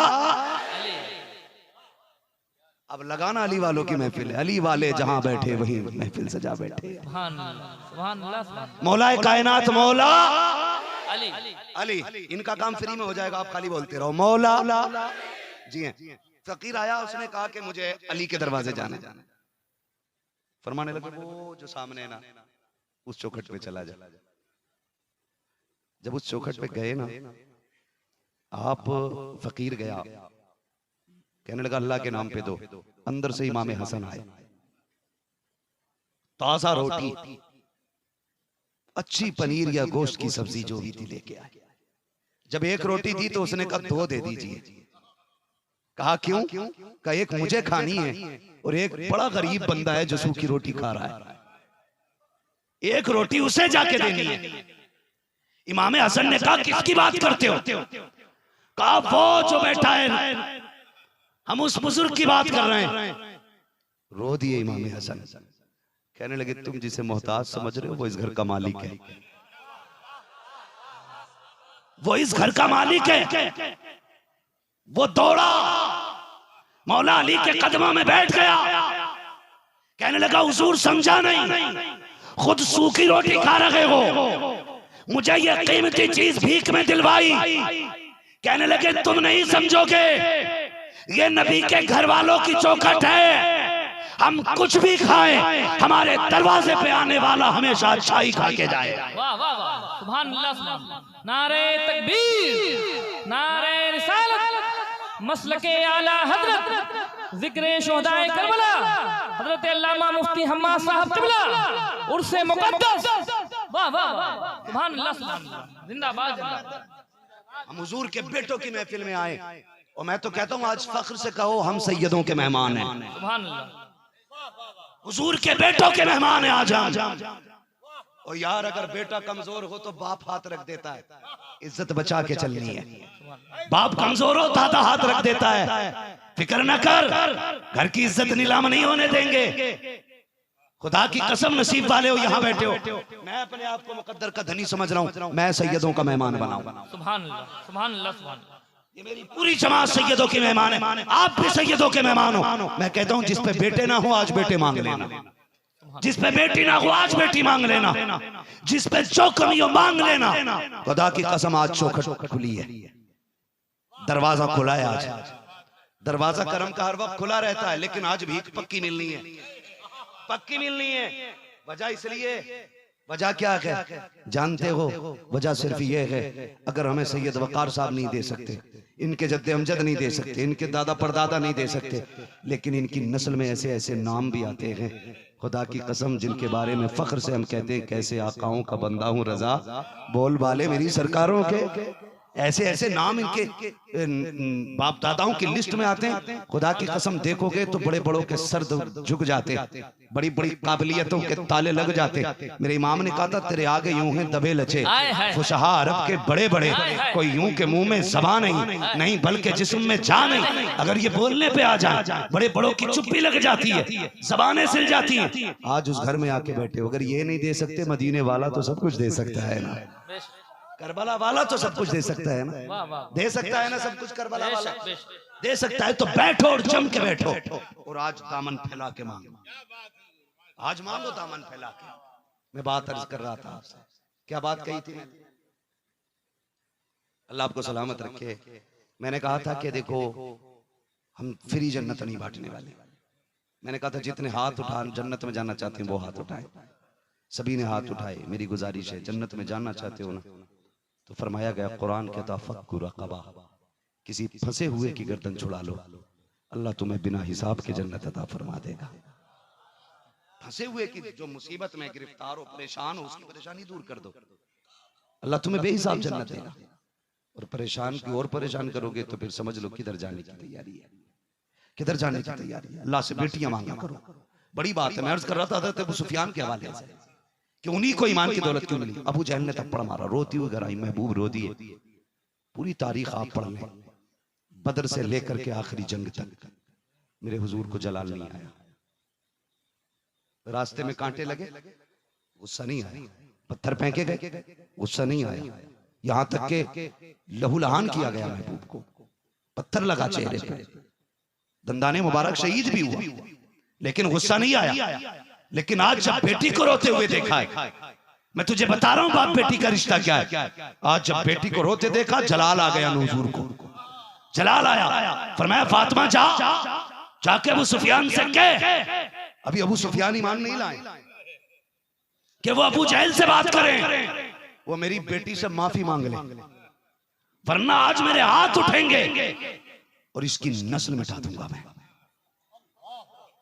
अब लगाना अली वालों की महफिल है। अली वाले जहां बैठे वहीं महफिल सजा बैठे। सुभान अल्लाह, सुभान अल्लाह। मौलाए कायनात मौला अली अली। इनका काम फ्री में हो जाएगा, आप खाली बोलते रहो मौला। जी हैं। फकीर आया, उसने कहा कि मुझे अली के दरवाजे जाना। फरमाने लगे वो जो सामने है ना उस चौखट पे चला जा। जब उस चौखट पे गए ना आप, फकीर गया, कहने लगा अल्लाह के नाम पे दो। अंदर से इमाम हसन आए, ताजा रोटी, अच्छी पनीर या गोश्त की सब्जी जो भी थी लेके आए। जब एक रोटी दी तो उसने कहा 2 दे दीजिए। कहा क्यों? कहा एक मुझे खानी है और एक बड़ा गरीब बंदा है जो सूखी रोटी खा रहा है, एक रोटी उसे जाके देनी है। इमाम हसन ने कहा किसकी बात करते हो? कहा वो जो बैठा है, हम उस बुजुर्ग की बात कर रहे हैं। रो दिए इमाम हसन। कहने लगे तुम जिसे मोहताज समझ रहे हो वो इस घर का मालिक है, वो इस घर का मालिक है। वो दौड़ा, मौला अली के कदमों में बैठ गया, कहने लगा हुजूर समझा नहीं, खुद सूखी रोटी खा रहे हो, मुझे ये कीमती चीज भीख में दिलवाई। कहने लगे तुम नहीं समझोगे, ये नबी के घर वालों की चौखट है, हम कुछ भी खाएं हमारे दरवाजे पे आने वाला हमेशा शाही खा के जाए। वाह वाह वाह, सुभान अल्लाह, सुभान अल्लाह। नारे तकबीर, नारे रिसालत, मसलके आला हजरत, जिक्र शोहदाए करबला, हजरत अल्लामा मुफ्ती हम्माद साहब क़िबला, उर्से मुक़द्दस। वाह वाह वाह, सुभान अल्लाह, सुभान अल्लाह, जिंदाबाद जिंदाबाद। हम हुजूर के बेटों की महफिल में आए और मैं तो कहता हूँ आज फख्र से कहो हम सैयदों के मेहमान हैं। सुभान अल्लाह, हुजूर के बेटों के मेहमान हैं आज हम। और यार अगर बेटा कमजोर हो तो बाप हाथ रख देता है, इज्जत बचा के चलनी है। बाप कमजोर हो दादा हाथ रख देता है, फिक्र न कर, घर की इज्जत नीलाम नहीं होने देंगे। खुदा की कसम नसीब वाले हो यहाँ बैठे हो। मैं अपने आप को मुकद्दर का धनी समझ रहा हूँ, मैं सैयदों का मेहमान बनाऊं। सुभान अल्लाह, सुभान अल्लाह, सुभान अल्लाह। ये मेरी पूरी जमात सैयदों के मेहमान है, आप भी सैयदों के मेहमान हो। मैं कहता हूँ जिस पे बेटे ना हो आज बेटे मांग लेना, जिस पे बेटी ना हो आज बेटी मांग लेना, जिस पे जो कमी हो मांग लेना। खुदा की कसम आज चौखट खुली है, दरवाजा खुला है। आज दरवाजा करम का हर वक्त खुला रहता है, लेकिन आज भीख पक्की मिलनी है, पक्की मिलनी है। वजह इसलिए, वजह क्या है जानते हो? वजह सिर्फ ये है, अगर हमें सैयद वकार साहब नहीं दे सकते, इनके जद्दे अमजद नहीं दे सकते, इनके दादा परदादा नहीं दे सकते, लेकिन इनकी नस्ल में ऐसे ऐसे नाम भी आते हैं खुदा की कसम जिनके बारे में फख्र से हम कहते हैं कैसे आकाओं का बंदा हूँ रजा, बोल बाले मेरी सरकारों के। ऐसे ऐसे नाम इनके बाप दादाओं की लिस्ट में आते हैं। खुदा की कसम देखोगे तो बड़े बड़ों के सर झुक जाते, बड़ी बड़ी काबिलियतों के ताले लग जाते। मेरे इमाम ने कहा था तेरे आगे यूं हैं दबे लचे फुसहा अरब के बड़े बड़े, कोई यूं के मुंह में ज़बान नहीं बल्कि जिस्म में जान नहीं। अगर ये बोलने पे आ जाए बड़े बड़ों की चुप्पी लग जाती है, ज़बानें सिल जाती हैं। आज उस घर में आके बैठे हो, अगर ये नहीं दे सकते मदीने वाला तो सब कुछ दे सकता है ना, करबला वाला तो सब कुछ दे सकता है ना, दे सकता है ना सब कुछ, करबला वाला दे सकता है। तो बैठो और जम के बैठो और आज दामन फैला के मांगो, आज मांगो दामन फैला के। मैं बात अर्ज कर रहा था आपसे, क्या बात कही थी? अल्लाह आपको सलामत रखे। मैंने कहा था कि देखो हम फ्री जन्नत नहीं बांटने वाले, मैंने कहा था जितने हाथ उठा जन्नत में जाना चाहते हैं वो हाथ उठाए। सभी ने हाथ उठाए। मेरी गुजारिश है, जन्नत में जाना चाहते हो ना तो फरमाया गया कुरान कहता फक्कु रक़बा, किसी फंसे हुए की गर्दन छुड़ा लो, अल्लाह तुम्हें बिना हिसाब के जन्नत अता फरमा देगा। फंसे हुए की जो मुसीबत में गिरफ्तार हो, परेशान हो, उसकी परेशानी दूर कर दो, अल्लाह तुम्हें बेहिसाब जन्नत देगा। और परेशान की और परेशान करोगे तो फिर समझ लो किधर जाने की तैयारी है, किधर जाने की तैयारी है। अल्लाह से बेटियां मांगा करो, बड़ी बात है। मैं अर्ज कर रहा था हज़रत अबू सुफियान के हवाले से कि उन्हीं को ईमान की दौलत क्यों मिली। अबू जहल ने थप्पड़ मारा, रोती हुई घर आई, महबूब रो दिए। पूरी तारीख आप पढ़ लें, बदर से लेकर के आखिरी जंग तक मेरे हुजूर को जलाल नहीं आया। रास्ते में कांटे लगे, गुस्सा नहीं आया। पत्थर फेंके गए, गुस्सा नहीं आया। यहां तक के लहूलहान किया गया महबूब को, पत्थर लगा चेहरे पे, दंदाने मुबारक शहीद भी हुआ, लेकिन गुस्सा नहीं आया। लेकिन आज जब बेटी को रोते हुए देखा है, मैं तुझे बता रहा हूं बाप बेटी का रिश्ता क्या है। आज जब बेटी को रोते देखा, जलाल आ गया हुजूर को, जलाल आया। फरमाया फातिमा जा, जाके अबू सुफियान से कह, अभी अबू सुफियान ईमान नहीं लाए कि वो अबू जहल से बात करें, वो मेरी बेटी से माफी मांग ले, वरना आज मेरे हाथ उठेंगे और इसकी नस्ल मिटा दूंगा मैं।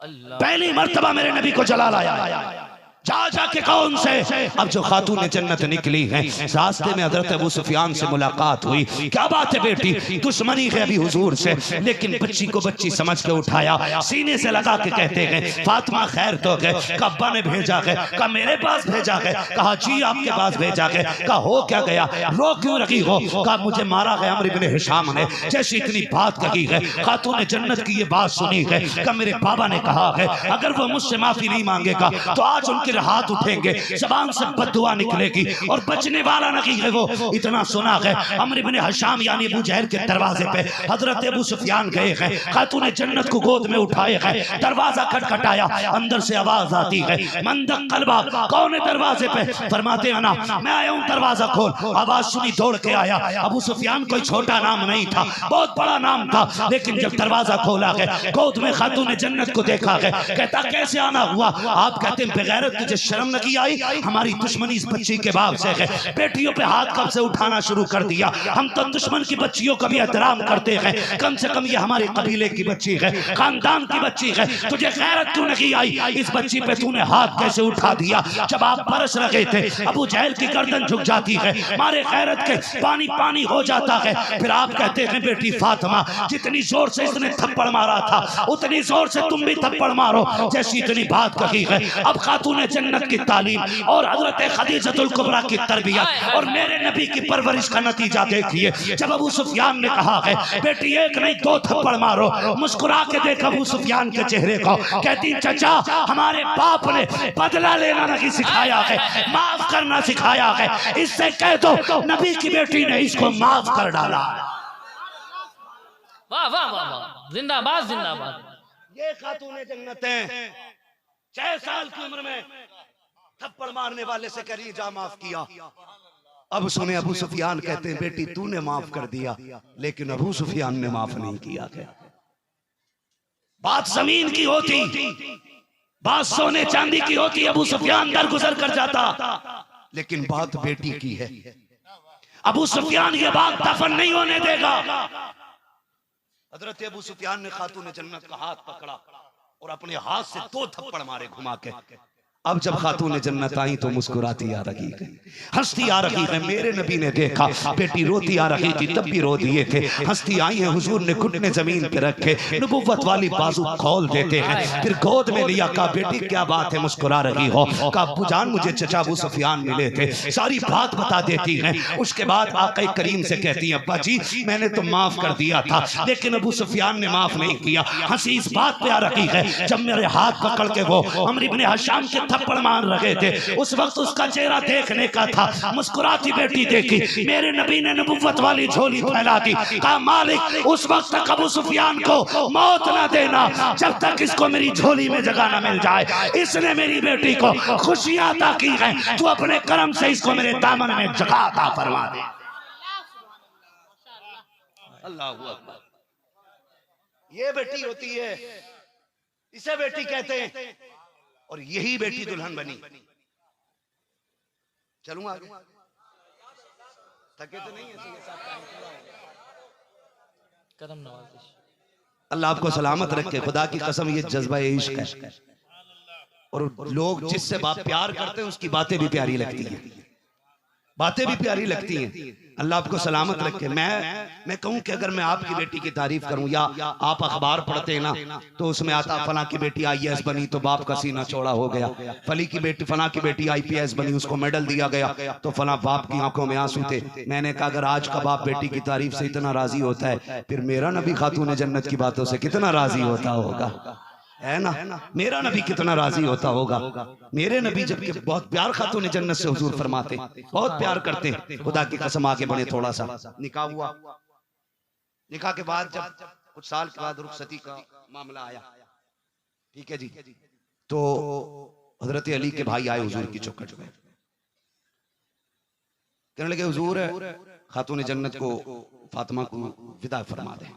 पहली मर्तबा मेरे नबी को जलाल आया। जा जाके कहो उनसे, अब जो खातून जन्नत निकली है, रास्ते में हजरत अबू सुफियान से मुलाकात हुई। क्या बात है बेटी, दुश्मनी है अभी हुजूर से, लेकिन बच्ची को बच्ची समझ के उठाया, सीने से लगा के कहते हैं फातिमा खैर तो गए, कहा अब्बा ने भेजा है, कहा मेरे पास भेजा है, कहा जी आपके पास भेजा है, कहा हो क्या गया, रो क्यों रही हो, कहा मुझे मारा गया अम्र इब्न हिशाम ने। जैसी इतनी बात कही है, खातून जन्नत की ये बात सुनी है, कहा मेरे बाबा ने कहा है अगर वो मुझसे माफी नहीं मांगेगा तो आज उनके हाथ उठेंगे, जबान से बद्दुआ निकलेगी और बचने वाला नहीं है वो। इतना सुना है, अम्र इब्न हिशाम यानी अबू जहल के दरवाजे पे हजरत अबू सुफियान गए हैं, खातून जन्नत को गोद में उठाए हैं, दरवाजा खटखटाया, अंदर से आवाज आती है मंदक कलबा, कौन है दरवाजे पे, फरमाते हैं ना मैं आया हूं, दरवाजा खोल। आवाज सुनी, दौड़ के आया। अबू सुफियान कोई छोटा नाम नहीं था, बहुत बड़ा नाम था, लेकिन जब दरवाजा खोला है, गोद में खातून जन्नत को देखा है, कहता कैसे आना हुआ। आप कहते हैं बेगैरत तुझे शर्म नहीं आई, हमारी दुश्मनी इस बच्ची के बाप से है, बेटियों पे हाथ कब से उठाना शुरू कर दिया, हम तो दुश्मन की बच्चियों का भी एहतराम करते हैं, कम से कम ये हमारे कबीले की बच्ची है, खानदान की बच्ची है, तुझे गैरत क्यों नहीं आई, इस बच्ची पे तूने हाथ कैसे उठा दिया। जब आप बरस रहे थे, अबू जहल की गर्दन झुक जाती है, मारे गैरत के पानी पानी हो जाता है। फिर आप कहते हैं बेटी फातिमा, जितनी जोर से इसने थप्पड़ मारा था उतनी जोर से तुम भी थप्पड़ मारो। जैसी इतनी बात कही है, अब खातून जन्नत की तालीम और हजरत खदीजतुल कुबरा की तरबियत और मेरे नबी की परवरिश का नतीजा देखिए। जब अबू सुफियान ने कहा है बेटी एक नहीं दो थप्पड़ मारो, मुस्कुरा के देख अबू सुफियान के चेहरे को, कहती चचा हमारे बाप ने बदला लेना नहीं सिखाया है, माफ करना सिखाया है, इससे कह दो नबी की बेटी ने इसको माफ कर डाला। वाह वाह वाह वाह, जिंदाबाद जिंदाबाद। ये खातून जन्नत है, 6 साल की उम्र में थप्पड़ मारने वाले से करी जा माफ किया। अब सुने अबू सुफियान कहते हैं बेटी तूने माफ कर दिया, लेकिन अबू सुफियान ने माफ नहीं किया। बात जमीन की होती, बात सोने चांदी की होती, अबू सुफियान दरगुजर कर जाता, लेकिन बात बेटी की है। अबू सुफियान ये बात दफन नहीं होने देगा। हजरत अबू सुफियान ने खातून जन्नत का हाथ पकड़ा और अपने हाथ से 2 थप्पड़ मारे घुमा के। अब जब खातून जन्नत आई तो मुस्कुराती आ रही है, हंसती आ रही है। मेरे नबी ने देखा बेटी रोती आ रही थी, तब भी रो दिए थे। हंसती आई है, हुजूर ने घुटने जमीन पे रखे, नबुव्वत वाली बाजू खोल देते हैं, फिर गोद में लिया, कहा बेटी क्या बात है मुस्कुरा रही हो। कहा अब्बू जान मुझे चचा अबू सुफियान मिले थे, सारी बात बता देती हैं। उसके बाद आक़ा करीम से कहती है अब्बा जी मैंने तो माफ कर दिया था, लेकिन अबू सुफियान ने माफ नहीं किया। हंसी इस बात पे आ रही है जब मेरे हाथ पकड़ के वो अम्र इब्न हिशाम के थप्पड़ मार रहे थे, उस वक्त उसका चेहरा देखने का था। मुस्कुराती बेटी देखी, मेरे नबी ने नबुव्वत वाली झोली फैला दी, कहा मालिक उस वक्त तक अबू सुफियान को मौत ना देना जब तक इसको मेरी झोली में जगह ना मिल जाए। इसने मेरी बेटी को खुशियां अता की हैं, तू अपने करम से इसको मेरे दामन में जगह अता फरमा दे। अल्लाह हू अकबर। ये बेटी होती है इसे बेटी कहते हैं, और यही बेटी दुल्हन बनी। चलूं आगे? थके तो नहीं है? कदम नवाजिश। अल्लाह आपको सलामत रखे। खुदा की कसम, ये जज्बा इश्क है। और लोग जिससे बात प्यार करते हैं उसकी बातें भी प्यारी लगती हैं, बातें भी प्यारी लगती हैं। अल्लाह आपको सलामत रखे। मैं कहूं कि अगर मैं आपकी बेटी की तारीफ करूं, या आप अखबार पढ़ते हैं ना, तो उसमें आता फला की बेटी IAS बनी तो बाप का सीना चौड़ा हो गया, फला की बेटी IPS बनी उसको मेडल दिया गया तो फला बाप की आंखों में आंसू थे। मैंने कहा अगर आज का बाप बेटी की तारीफ से इतना राजी होता है, फिर मेरा नबी खातून जन्नत की बातों से कितना राजी होता होगा, है ना? मेरा नबी कितना राजी होता होगा। मेरे नबी जबकि बहुत प्यार खातून जन्नत से हुजूर फरमाते, बहुत प्यार करते। खुदा की कसम आगे बढ़े थोड़ा सा। निकाह हुआ, निकाह के बाद जब कुछ साल के बाद रुखसती का मामला आया, ठीक है जी, तो हजरत अली के भाई आए हुजूर की चौखट में, कहने लगे हुजूर खातून जन्नत को फातिमा को विदा फरमा दे,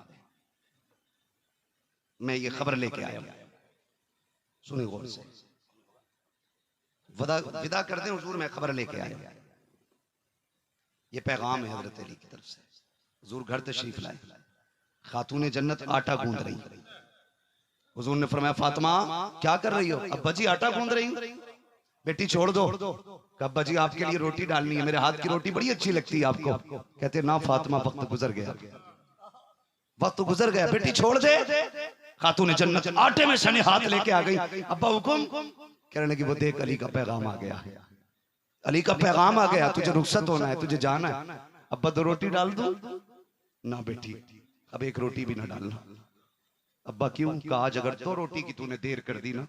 मैं ये खबर लेके आया हूं, सुनिए गौर से, विदा कर दें हुजूर, मैं खबर लेके आया। ये पैगाम है हजरत अली की तरफ से। हुजूर घर तशरीफ लाए, खातून जन्नत आटा गूंद रही। हुजूर ने फरमाया फातिमा क्या कर रही हो? अब्बा जी आटा गूंद रही हूं। बेटी छोड़ दो। अब्बा जी आपके लिए रोटी डालनी है, मेरे हाथ की रोटी बड़ी अच्छी लगती है आपको। कहते ना फातिमा, वक्त गुजर गया, वक्त गुजर गया, बेटी छोड़ दे। खातून जन्नत आटे में सने हाथ लेके आ गई। अब्बा हुकुम? कहने लगी वो देख अली का पैगाम आ गया, अली का पैगाम आ गया, तुझे रुखसत होना है, तुझे जाना है। अब्बा दो रोटी डाल दो ना बेटी, अब एक रोटी भी ना डालना। अब्बा क्यों? कहा आज अगर दो रोटी की तूने देर कर दी ना,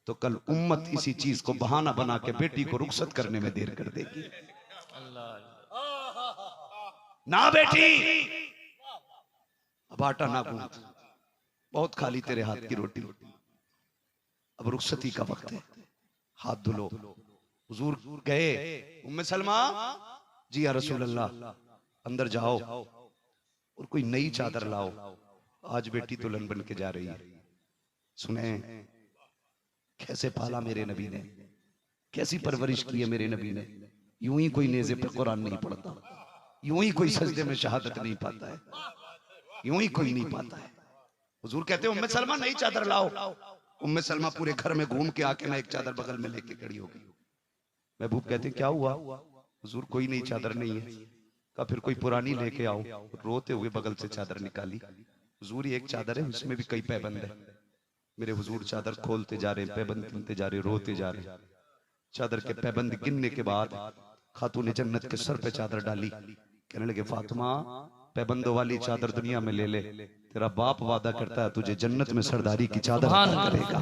तो कल उम्मत इसी चीज को बहाना बना के बेटी को रुखसत करने में देर कर देगी। ना बेटी, अब आटा ना गूंथ, बहुत खाली तेरे हाथ की रोटी, अब रुखसती का वक्त है, हाथ धुलो। हुजूर गए, उम्मे सलमा जी या रसूल अल्लाह अंदर जाओ और कोई नई चादर लाओ, आज बेटी दुल्हन बन के जा रही है। सुने कैसे पाला मेरे नबी ने, कैसी परवरिश की है मेरे नबी ने। यूं ही कोई नेज़े पे कुरान नहीं पढ़ता, यूं ही कोई सजदे में शहादत नहीं पाता है, यूं ही कोई नहीं पाता है। हुजूर कहते हैं उम्मे सलमा नई चादर लाओ। उम्मे सलमा पूरे घर में घूम के आके ना एक चादर बगल में लेके खड़ी हो गई। महबूब कहते क्या हुआ? हुजूर कोई नई चादर नहीं है। कहा फिर कोई पुरानी लेके आओ। रोते हुए बगल से चादर निकाली। हुजूर एक चादर है, उसमें भी कई पैबंद है। मेरे हुजूर चादर खोलते जा रहे, पैबंद गिनते जा रहे, रोते जा रहे। चादर के पैबंद गिनने के बाद खातून जन्नत के सर पे चादर डाली। कहने लगे फातिमा पैबंदों वाली चादर दुनिया में ले ले, तेरा बाप वादा करता है तुझे जन्नत में सरदारी की चादर करेगा,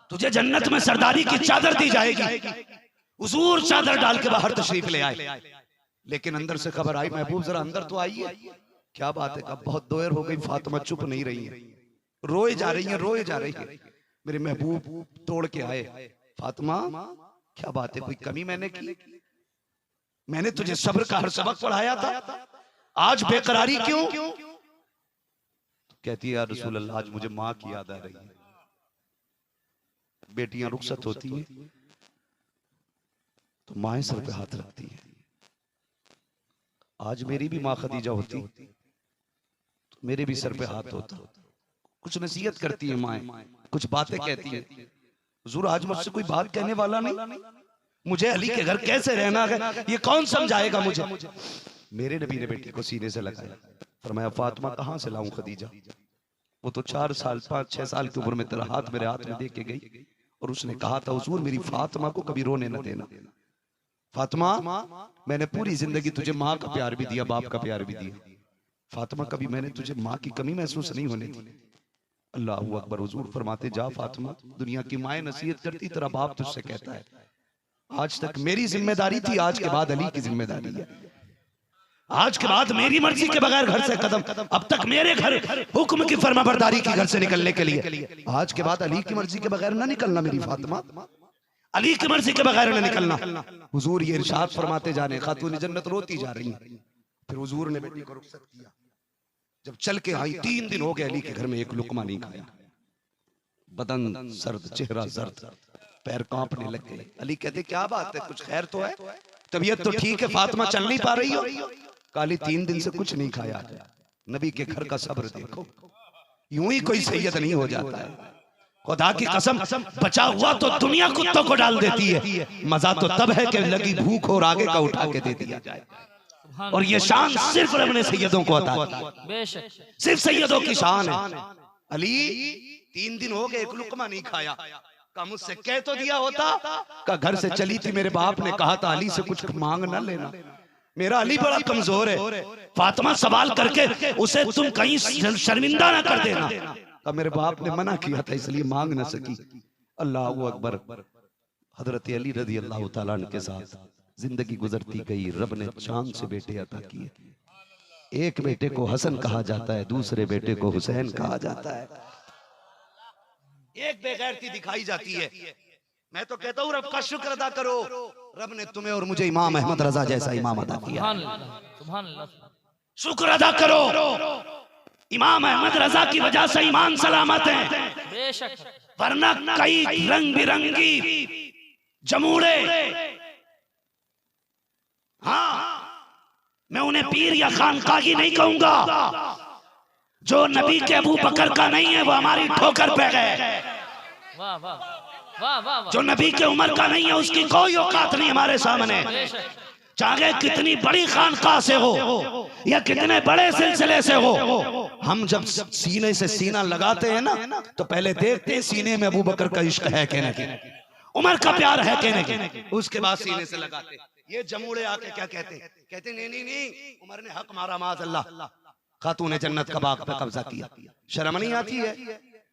तुझे जन्नत में सरदारी की चादर दी जाएगी। हुजूर चादर डाल के बाहर तशरीफ ले आए, लेकिन अंदर से खबर आई महबूब जरा अंदर तो आइए। क्या बात है? कब बहुत देर हो गई, फातिमा चुप नहीं रही है, रोए जा रही है, रोए जा रही है। मेरे महबूब तोड़ के आए, फातिमा क्या बात है, कोई कमी मैंने की? मैंने तुझे सब्र का हर सबक पढ़ाया था, आज बेकरारी क्यों? कहती है या रसूल अल्लाह आज मुझे माँ की याद आ रही है। बेटियां रुखसत होती हैं तो माएं सर पे हाथ रखती हैं। आज मेरी भी माँ खदीजा होती तो मेरे भी सर पे हाथ होता। कुछ नसीहत करती है माएं, कुछ बातें कहती हैं। हुजूर आज मुझसे कोई बात कहने वाला नहीं, मुझे अली के घर कैसे रहना है ये कौन समझाएगा मुझे? मेरे नबी ने बेटी को सीने से लगाया, फरमाया फातिमा कहां से लाऊं खदीजा? वो तो 4 साल 5-6 साल की उम्र में तेरा हाथ मेरे हाथ में दे के गई और उसने कहा था हुजूर मेरी फातिमा को कभी रोने न देना। फातिमा मैंने पूरी जिंदगी तुझे माँ का प्यार भी दिया, बाप का प्यार भी दिया। फातिमा कभी मैंने तुझे माँ की कमी महसूस नहीं होने दी। अल्लाहू अकबर। हुजूर फरमाते जा फातिमा, दुनिया की माएं नसीहत करती, तेरा बाप तुझसे कहता है आज तक मेरी जिम्मेदारी थी, आज के बाद अली की जिम्मेदारी है। आज के बाद मेरी मर्जी के बगैर घर से कदम, अब तक मेरे घर हुक्म की फरमाबरदारी की घर से निकलने के लिए, आज के बाद अली की मर्जी के बगैर ना निकलना मेरी फातिमा, अली की मर्जी के बगैर ना निकलना। हुजूर ये इरशाद फरमाते जाने, खातून जन्नत रोती जा रही है। फिर हुजूर ने बेटी को रुखसत किया। जब चल के आई 3 दिन हो गए अली के घर में एक लुकमा नहीं खाया। बदन सर्द, चेहरा सर्द, पैर कांपने लग गए। अली कहते क्या बात है, कुछ खैर तो है, तबीयत तो ठीक है, फातिमा चल नहीं पा रही हो? काली 3 दिन से कुछ नहीं खाया। नबी के घर का सब्र देखो, यूं ही कोई सैयद नहीं हो जाता है। खुदा की कसम, बचा हुआ तो दुनिया कुत्तों को डाल देती है, मजा तो तब है कि लगी भूख और आगे का उठा के दे दिया जाए। और ये शान सिर्फ अपने सैयदों को अता की, बेशक सिर्फ सैयदों की शान है। अली 3 दिन हो गए, एक लुकमा नहीं खाया। का मुझसे कह तो दिया होता, का घर से चली थी, मेरे बाप ने कहा था अली से कुछ मांग ना लेना। मेरा अली बड़ा कमजोर है, फातिमा सवाल करके उसे तुम कहीं शर्मिंदा ना कर देना। का मेरे बाप ने मना किया था, इसलिए मांग ना सकी। अल्लाह अकबर। हजरत अली रजी अल्लाह तआला अन्हु के साथ जिंदगी गुजरती गई। रब ने चांद से बेटे अता किए। एक बेटे को हसन कहा जाता है, दूसरे बेटे को हुसैन कहा जाता है। एक बेगैरती दिखाई जाती है। मैं तो कहता हूँ रब का शुक्र अदा करो, रब ने तुम्हें और मुझे इमाम अहमद रजा जैसा इमाम अदा किया। सुभान अल्लाह, शुक्र अदा करो, इमाम अहमद रजा की वजह से ईमान सलामत है। बेशक, वरना कई रंग बिरंगी जमूड़े, हाँ मैं उन्हें पीर या खानकागी नहीं कहूंगा, जो नबी के अबू बकर का नहीं है वो हमारी ठोकर पे गए। वाह वाह वाह वाह, जो नबी के उम्र का नहीं है उसकी कोई औकात नहीं हमारे सामने। चाहे कितनी बड़ी खानकाह से हो या कितने बड़े सिलसिले से हो, हम जब सीने से सीना लगाते हैं ना, तो पहले देखते हैं सीने में अबू बकर का इश्क है कि नहीं, उमर का प्यार है कि नहीं, उसके बाद सीने से लगाते हैं। ये जमूड़े आके क्या कहते, कहते नहीं नहीं नहीं, उमर ने हक मारा, माज़अल्लाह, खातून जन्नत का बाग पे कब्जा किया। शर्म नहीं आती है,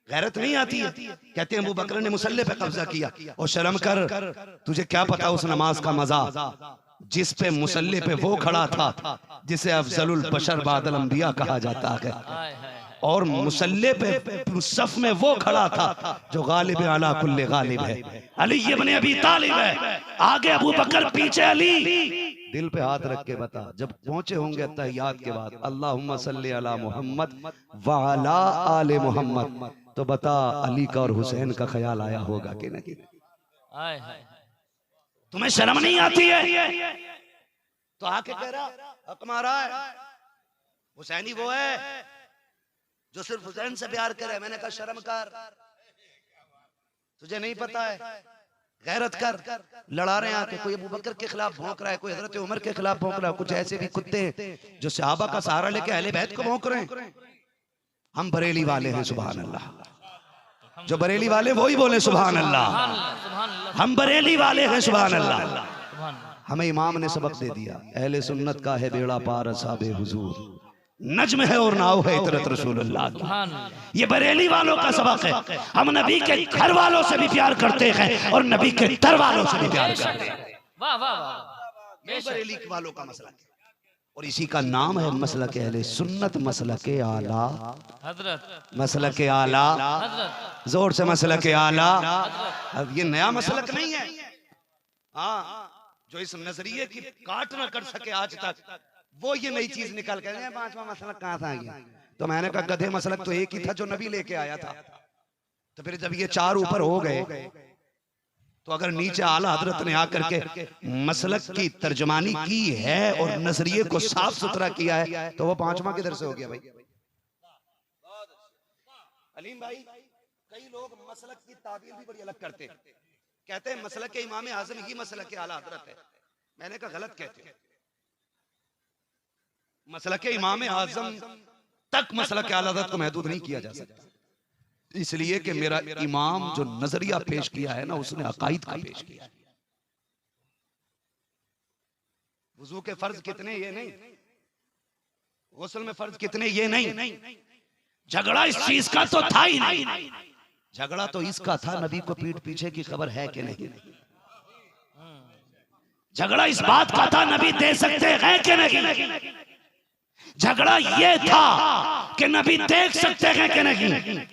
गैरत नहीं आती है? कहते हैं अबू बकर ने मुसल्ले पे कब्जा किया। और शर्म कर, तुझे क्या पता उस नमाज का मजा जिस पे मुसल्ले पे वो खड़ा था, जिसे अफजलुल बशर बादल अंबिया कहा जाता है, और मुसल्ले पे सफ में वो खड़ा था जो गालिब अला कुल्ले गालिब है, अली इब्न अबी तालिब है। आगे अबू बकर, पीछे अली। दिल पे हाथ रख के बता, जब पहुंचे होंगे तहियात के बाद अल्लाहुम्मा सल्ली अला मुहम्मद व अला आले मुहम्मद, तो बता अली का और हुसैन का ख्याल आया होगा कि नहीं? तुम्हें शर्म नहीं आती है? तो आके कह रहा हक मारा है, हुसैनी वो है जो सिर्फ हुसैन से प्यार करे। मैंने कहा शर्म कर, तुझे नहीं पता है, गैरत कर। लड़ा रहे हैं आके, कोई अबू बकर के खिलाफ भौंक रहा है, कोई हजरत उमर के खिलाफ भौंक रहा है, कुछ ऐसे भी कुत्ते हैं जो सहाबा का सहारा लेके अहले बैत को भौंक रहे हैं। हम बरेली वाले हैं, सुभान अल्लाह। जो बरेली वाले वही बोले सुभान अल्लाह। हम बरेली वाले हैं, सुभान अल्लाह। हमें इमाम ने सबक दे दिया, अहले सुन्नत का है बेड़ा पार असहाबे हुजूर, नज्म है और नाव है इतरत रसूलुल्लाह की। ये बरेली वालों का सबक है। हम नबी के घर वालों से भी प्यार करते हैं और नबी के दर वालों से भी प्यार करते हैं। वाह वाह वाह, ये बरेली वालों का मसला है, और इसी का नाम है मसलक अहले सुन्नत, मसलक आला हजरत, मसलक आला, हजरत, जोर से मसलक आला। अब ये नया मसलक नहीं है, हाँ, जो इस नजरिए की काट ना कर सके आज तक, वो ये नई चीज निकाल कर, पांचवा मसलक कहां से आ गया? तो मैंने कहा गधे, मसलक तो एक ही था जो नबी लेके आया था। तो फिर जब ये 4 ऊपर हो गए, तो अगर नीचे आला हजरत ने आकर के मसलक की तर्जमानी की है और नजरिए को साफ सुथरा किया है, तो वो 5वां किधर से हो गया भाई? अलीम भाई, कई लोग मसलक की ताबीर भी बड़ी अलग करते हैं, कहते हैं मसलक के इमाम आजम ही मसलक के आला हजरत है। मैंने कहा गलत कहते हैं, मसलक के इमाम आजम तक मसलक के आला हजरत को महदूद नहीं किया जा सकता, इसलिए कि मेरा इमाम जो नजरिया पेश किया है ना, उसने अकाईद का पेश किया है। वुजू के फर्ज कितने ये नहीं, गुस्ल में फर्ज कितने ये नहीं, झगड़ा इस चीज का तो था ही नहीं। झगड़ा तो इसका था नबी को पीठ पीछे की खबर है कि नहीं, झगड़ा इस बात का था नबी दे सकते हैं कि नहीं, झगड़ा ये था कि नबी देख सकते हैं कि नहीं।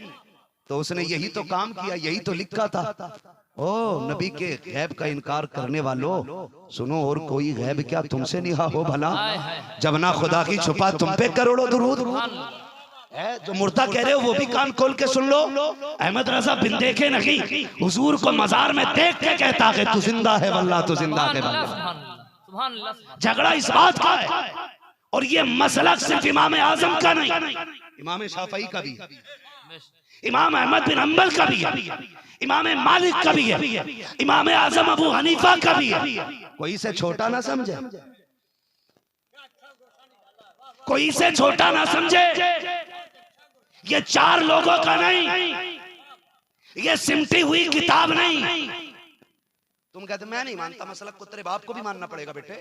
तो उसने यही तो काम किया, यही तो लिखा था, ओ नबी के गैब का इनकार करने वालों, सुनो और कोई गैब क्या तुमसे निहा हो भला, जब ना खुदा की छुपा तुम पे करोड़ों दुरूद। जो मुर्दा कह रहे हो वो भी कान खोल के सुन लो। अहमद रजा बिन देखे नहीं हुजूर को मजार में देख के कहता है तू जिंदा है वल्लाह, तू जिंदा है वल्लाह। झगड़ा इस बात का है, और ये मसलक सिर्फ इमाम आजम का नहीं, इमाम शाफई का भी है, इमाम अहमद बिन हंबल का भी है, इमाम मालिक का भी है, इमाम आजम अबू हनीफा का भी है। कोई इसे छोटा ना समझे, कोई इसे छोटा ना समझे। ये 4 लोगों का नहीं, ये सिमटी हुई किताब नहीं। तुम कहते मैं नहीं मानता मसलक को, तेरे बाप को भी मानना पड़ेगा बेटे।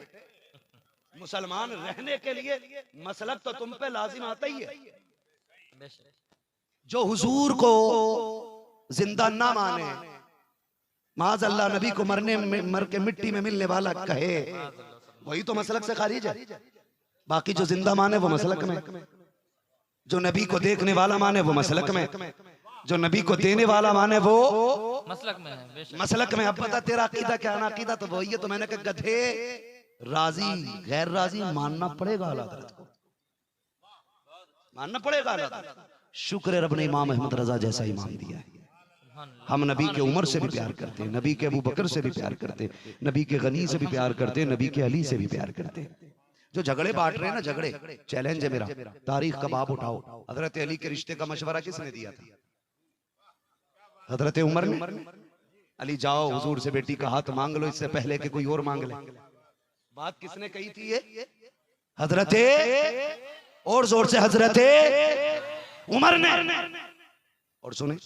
मुसलमान रहने के लिए मसलक तो तुम पे लाजिम आता ही है। जो हुजूर को जिंदा ना माने, माज अल्लाह नबी को मर के मिट्टी में मिलने वाला कहे, वही तो मसलक से खारिज है। बाकी जो जिंदा माने वो मसलक में, जो नबी को देखने वाला माने वो मसलक में, जो नबी को देने वाला माने वो मसलक में है, मसलक में। अब बता तेरा अकीदा क्या ना, अकीदा तो वही है। तो मैंने कहा गधे, राजी गैर राजी मानना पड़ेगा आला हज़रत को, मानना पड़ेगा आला हज़रत। शुक्र है रब ने इमाम अहमद रजा जैसा इमाम दिया है। हम नबी के उमर से भी प्यार करते हैं, नबी के अबू बकर से भी प्यार करते हैं, नबी के गनी से भी प्यार करते हैं, नबी के अली से भी प्यार करते हैं। जो झगड़े बांट रहे हैं ना, झगड़े, चैलेंज है मेरा, तारीख का बाब उठाओ। हजरत अली के रिश्ते का मशवरा किसने दिया था? हजरत उमर ने। अली जाओ हुजूर से बेटी का हाथ मांग लो, इससे पहले कि कोई और मांग ले। बात किसने कही थी ये? हजरत, और जोर से, हजरत उमर ने। और सुने,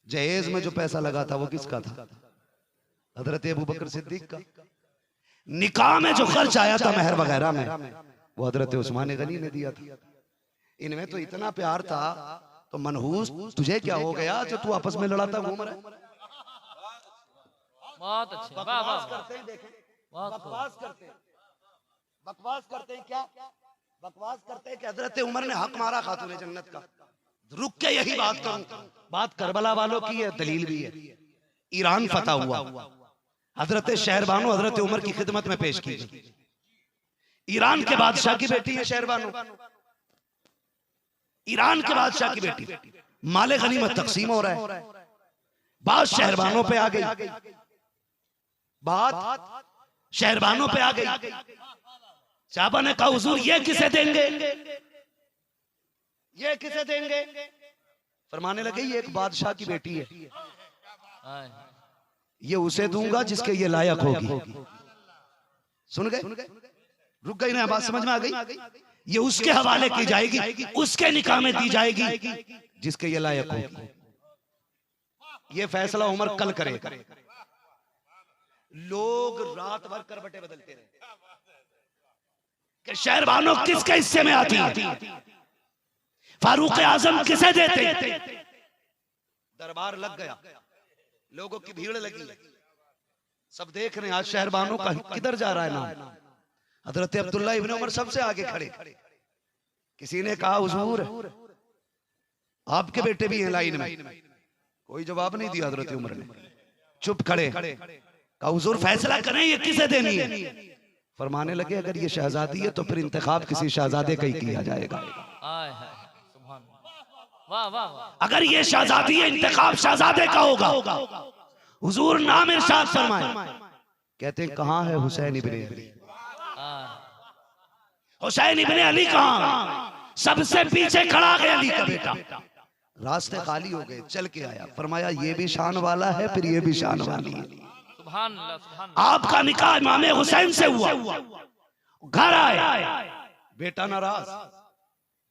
जहेज में जो पैसा लगा था वो किसका था? हजरत अबू बकर सिद्दीक का। निकाह में जो खर्च आया था महर वगैरह में, वो हजरत उस्मान गनी ने दिया था। इनमें तो इतना प्यार था, तो मनहूस तुझे क्या हो गया जो तू आपस में लड़ाता घूम रहा है? बहुत अच्छे, बकवास करते हैं, देखें बकवास करते हैं, बकवास करते हैं क्या? बकवास करते हैं कि हजरत उमर ने हक मारा खातून जन्नत का। रुक के यही बात करूं, बात करबला वालों की है, दलील भी है। ईरान फतह हुआ, हजरत शहरबानो हजरत उमर की खिदमत में पेश की गई। ईरान के बादशाह की बेटी है शहरबानो, ईरान के बादशाह की बेटी। माले गनीमत तकसीम हो रहा है, बात शहरबानों पे आ गई, बात शहरबानों पे आ गई। साहबा ने कहा हुजूर ये किसे देंगे, ये किसे देंगे? फरमाने लगे ये एक बादशाह की बेटी है, ये उसे दूंगा जिसके ये लायक होगी। सुन गए? रुक गई ना बात, समझ में आ गई? ये उसके हवाले की जाएगी, उसके निकाह में दी जाएगी जिसके ये लायक होगी। ये फैसला उमर कल करेगा। लोग रात भर करवटें बदलते रहे कि शहरबानो किसके हिस्से में आती है, फारूक आजम किसे देते। दरबार लग गया, लोगों की भीड़ लगी, सब देख रहे हैं आज शहरबानो का किधर जा रहा है नाम। हजरत अब्दुल्ला इब्न उमर सबसे आगे खड़े। किसी ने कहा हुजूर आपके बेटे भी हैं लाइन में, कोई जवाब नहीं दिया हजरत उमर ने, चुप खड़े। कहा हुजूर फैसला करें ये किसे देनी है। फरमाने लगे अगर ये शहजादी है तो फिर इंतखाब किसी शहजादे का ही किया जाएगा। अगर ये शहजादी है इंतखाब शहजादे का होगा। हुजूर नाम इरशाद फरमाए, कहते हैं कहां है हुसैन इब्ने अली? हुसैन इब्ने अली कहां? सबसे पीछे खड़ा है अली का बेटा। रास्ते खाली हो गए, चल के आया, फरमाया ये भी शान वाला है, फिर ये भी शान वाली है। आपका निकाह इमाम हुसैन से हुआ। घर आए, बेटा नाराज,